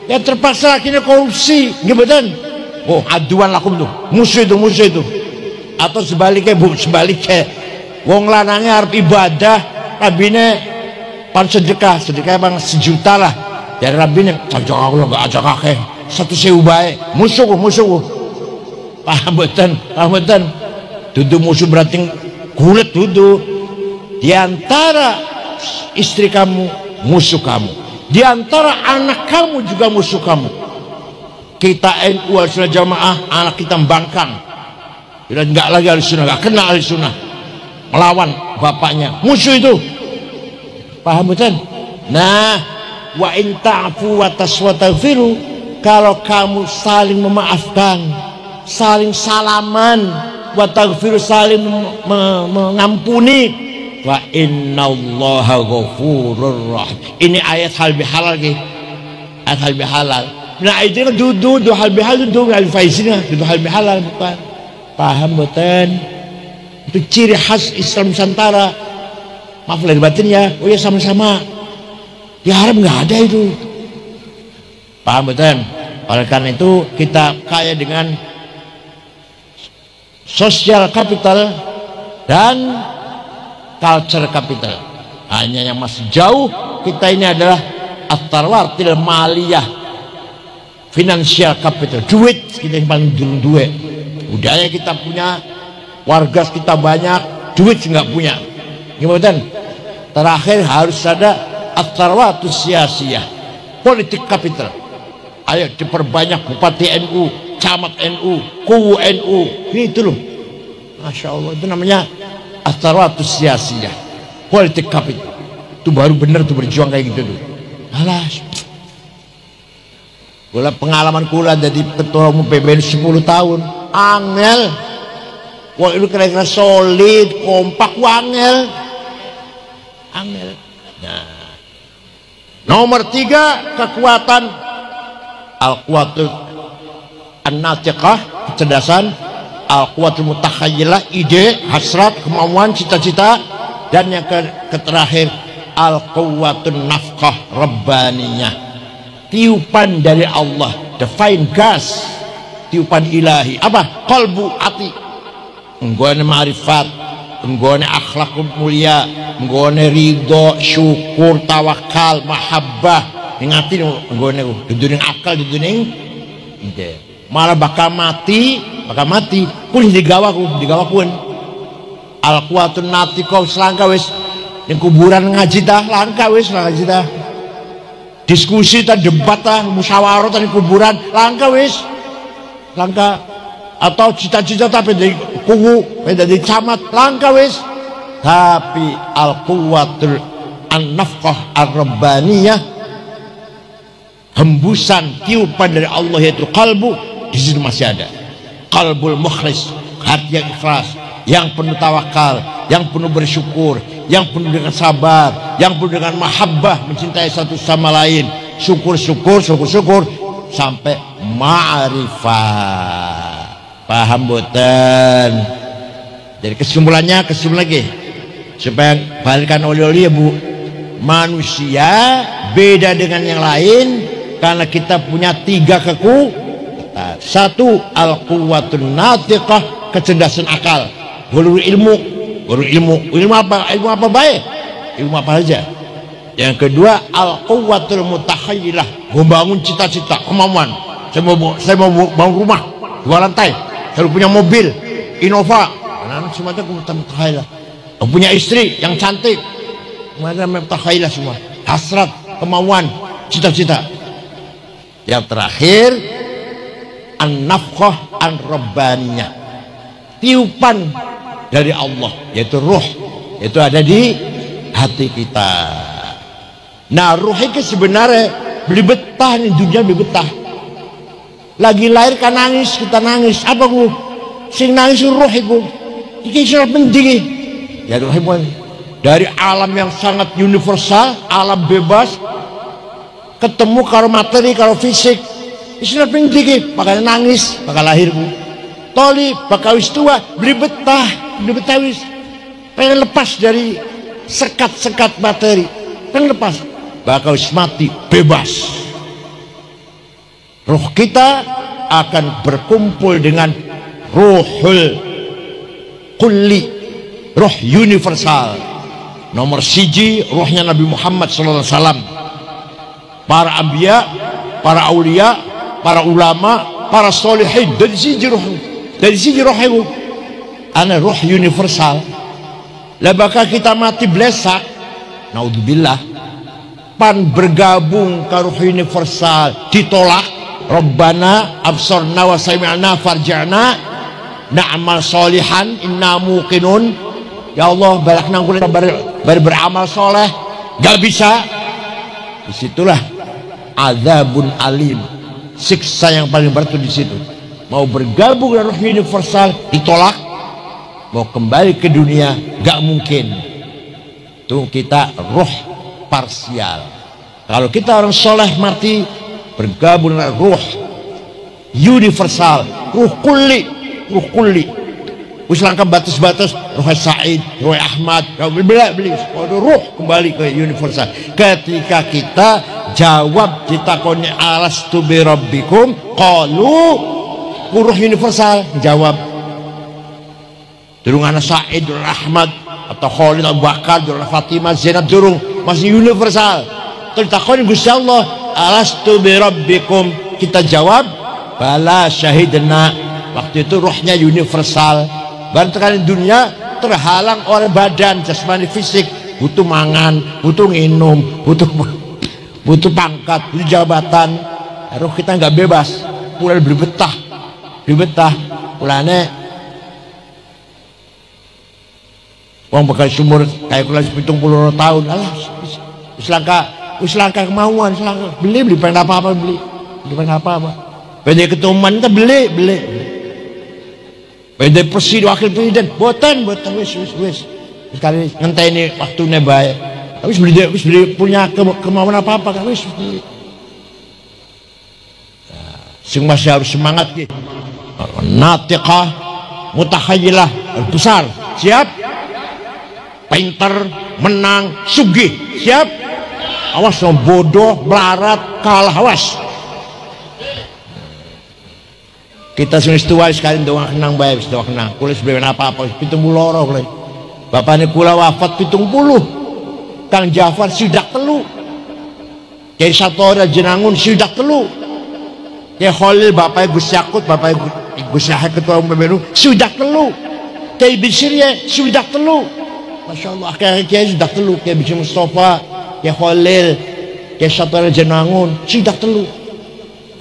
Ya terpaksa laki ini korupsi, nggih. Oh, aduan lakum tuh, musuh itu. Atau sebaliknya, sebaliknya. Wong lanangnya harus ibadah, rabine pan sedekah bang 1 juta lah. Dari rabine ajak aku lo gak ajak akeh 1.000 bae, musuh. Paham betul. Dudu musuh berarti kulit dudu. Di antara istri kamu musuh kamu, di antara anak kamu juga musuh kamu. Kita NU Ahlussunnah Jamaah, anak kita membangkang, tidak enggak lagi Ahlussunnah, enggak kenal Ahlussunnah, melawan bapaknya, musuh itu. Paham betul? Nah, wa in ta'fu wa taswaghfiru, kalau kamu saling memaafkan, saling salaman, wa taghfiru, saling mengampuni, wa innallaha ghafurur rahim. Ini ayat hal bihalal ki. Ayat hal bihalal. Nah itu kan dudu hal bihal dudu al faizina, dudu hal bihalal bukan. Paham boten? Itu ciri khas Islam Nusantara. Maaf lahir batin ya. Oh ya sama-sama. Di Arab nggak ada itu. Paham betul? Oleh karena itu kita kaya dengan sosial capital dan culture capital. Hanya yang masih jauh kita ini adalah at-tarwatil maliyah, financial capital, duit kita yang paling dulu duit. Budaya kita punya, warga kita banyak, duit nggak punya. Gimana? Terakhir harus ada at-tarwatus siyasiyah, politik capital. Ayo diperbanyak bupati NU, camat NU, kuwu NU. Ini itu loh. Masya Allah, itu namanya at-tarwatus siyasiyah, politik capital. Itu baru benar tuh berjuang kayak gitu tuh. Alas. Kula pengalaman kula jadi ketua umum PBNU 10 tahun. Angel. Wah itu kira-kira solid, kompak, wangel. Angel. Nah. Nomor 3, kekuatan al-quwatul an-natiqah, kecerdasan, al-quwatul mutakhayilah, ide, hasrat, kemauan, cita-cita, dan yang terakhir al-quwatun nafkah rabbaniyah, tiupan dari Allah, divine gas, tiupan ilahi. Apa? Qalbu, hati, menggone ma'rifat, menggone akhlak mulia, menggone ridho, syukur, tawakal, mahabbah. Ingati menggone duduning akal, duduning ide. Malah bakal mati kun digawakuan al-quwatun natiqah selangka wis yang kuburan ngaji dah langka wis ngaji dah, diskusi ta debat ta musyawarah ta kuburan langka wis langka, atau cita-cita tapi dari kuwu dari camat langka wis. Tapi al-quwatul an-nafqah ar-rabbaniyah, hembusan tiupan dari Allah yaitu kalbu, di situ masih ada kalbul mukhlis, hati yang ikhlas, yang penuh tawakal, yang penuh bersyukur, yang penuh dengan sabar, yang penuh dengan mahabbah, mencintai satu sama lain, syukur sampai ma'rifah. Paham boten? Jadi kesimpulan lagi supaya balikan oli-oli ya Bu, manusia beda dengan yang lain karena kita punya 3 kekuatan. 1, al-quwatun natiqah, kecerdasan akal, ilmu apa baik, ilmu apa aja. Yang kedua, al-quwwatul mutakhayilah, membangun cita-cita, kemauan. Saya mau bangun rumah 2 lantai, saya punya mobil Innova, anak semuanya mutakhayilah. Punya istri yang cantik, mana mutakhayilah semua, hasrat, kemauan, cita-cita. Yang terakhir, an-nafqah an-rabbaniyah, tiupan dari Allah yaitu ruh, itu ada di hati kita. Nah ruh itu sebenarnya beli betah nih, dunia beli betah. Lagi lahir kan nangis, kita nangis apa ku sing nangis ruh itu iki sangat penting ya. Ruh dari alam yang sangat universal, alam bebas, ketemu kalau materi, kalau fisik istilah penting, bakal nangis, bakal lahirku toli, bakal wis tua, beli betah wis, pengen lepas dari sekat-sekat materi, pengen lepas, bakal wis mati, bebas. Roh kita akan berkumpul dengan ruhul kulli, roh universal. Nomor 1 rohnya Nabi Muhammad SAW, para anbiya, para aulia, para ulama, para solihin, dari siji roh itu ana roh universal. Lah bakal kita mati blesak, naudzubillah, pan bergabung ke roh universal, ditolak. Rabbana absarna wa sami'na farja'na na'mal solihan inna muqinun. Ya Allah barakna beramal soleh, gak bisa disitulah azabun alim, siksa yang paling berat di situ. Mau bergabung dengan roh universal ditolak, mau kembali ke dunia gak mungkin. Itu kita roh parsial. Kalau kita orang soleh mati bergabung dengan roh universal, roh kulli, wis langkah batas-batas roh Said, roh Ahmad, beli roh kembali ke universal. Ketika kita jawab ditakoni alastu bi rabbikum qalu, roh universal jawab. Durung ana Said, durung Ahmad atau Khalid, Abu Bakar, durung Fatimah, Zainab, durung, masih universal. Terus ditakoni Gusti Allah, alastu bi rabbikum, kita jawab bala syahidna. Waktu itu rohnya universal. Barangkali dunia terhalang oleh badan jasmani fisik, butuh mangan, butuh minum, butuh pangkat, butuh jabatan. Roh kita nggak bebas, mulai berbetah, mulane uang bakal sumur kayak kelas 70 tahun. Alah, wis langka kemauan, beli pengen apa-apa, beli pengen apa-apa. Pede ketuman kita beli. Pede presiden, wakil presiden, boten wis sekali ngenteni waktune bae. Wis beli punya kemauan apa-apa kan wis beli. Sing masih harus semangat gitu. Natiqah, mutakhayilah, besar, siap. Pinter, menang, sugih, siap. Awas no bodoh, melarat, kalah, awas. Kita sudah tua sekali doang kenang baik, doang kenang. Kulis beli apa-apa, 70 orang. Bapaknya kula wafat 70. Kang Jafar sidak telu. Kiai Satori Jenangun sidak telu. Kiai Khalil bapaknya Gus Yakut, bapaknya Gus Yahya ketua umum PBNU sidak telu. Kiai Bisirye sidak telu. Masya Allah, Kiai sidak telu. Kiai Bisir Mustafa, Kiai Khalil, Kiai Satori Jenangun sidak telu.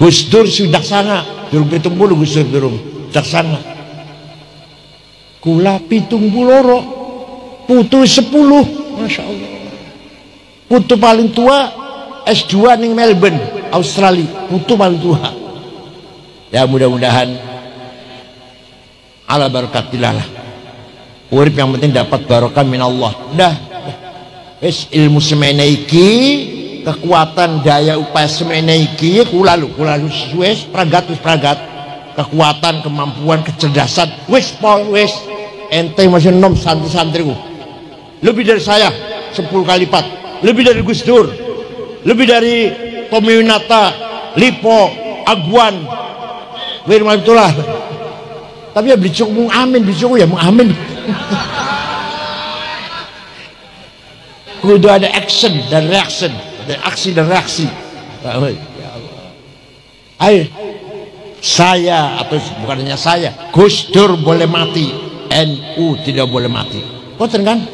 Gus Dur sidak sana. Durung 70 Gus Dur durung jaksana. Kula 70 putu 10. Masya Allah. Putu paling tua S2 ning Melbourne, Australia. Putu paling tua. Ya mudah-mudahan ala barakatillah lah. Urip yang penting dapat barokah min Allah. Udah. Wis ilmu semene iki, kekuatan daya upaya semene iki kula lu wis pragat kekuatan kemampuan kecerdasan wis ente masih nom santri-santriku lebih dari saya 10 kali lipat, lebih dari Gus Dur, lebih dari Tommy Winata, Lipo, Aguan, Wirman itulah. Tapi ya beli cukup amin, ya amin. Kudu ada action dan reaction. Ada aksi dan reaksi. Ya Allah. Ayo, saya atau bukan hanya saya, Gus Dur boleh mati, NU tidak boleh mati. Kau kan?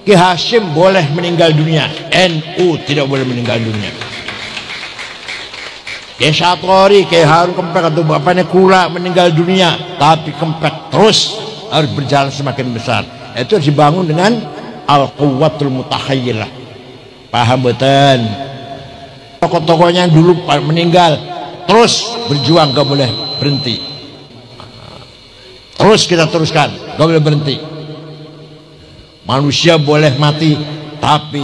Ki Hashim boleh meninggal dunia, NU tidak boleh meninggal dunia. Ki Satori, Ki Harun Kempek atau bapaknya Kula meninggal dunia, tapi Kempek terus harus berjalan semakin besar. Itu harus dibangun dengan al-quwwatul mutakhayyirah. Paham betul? Tokoh-tokohnya yang dulu meninggal terus berjuang, gak boleh berhenti. Terus kita teruskan, gak boleh berhenti. Manusia boleh mati, tapi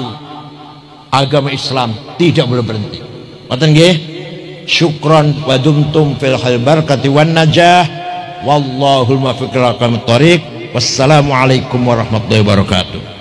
agama Islam tidak boleh berhenti. Ngoten nggih? Syukran wa dumtum fil khair barakati wan najah. Wallahul muwaffiq ila aqwamit thoriq. Wassalamualaikum warahmatullahi wabarakatuh.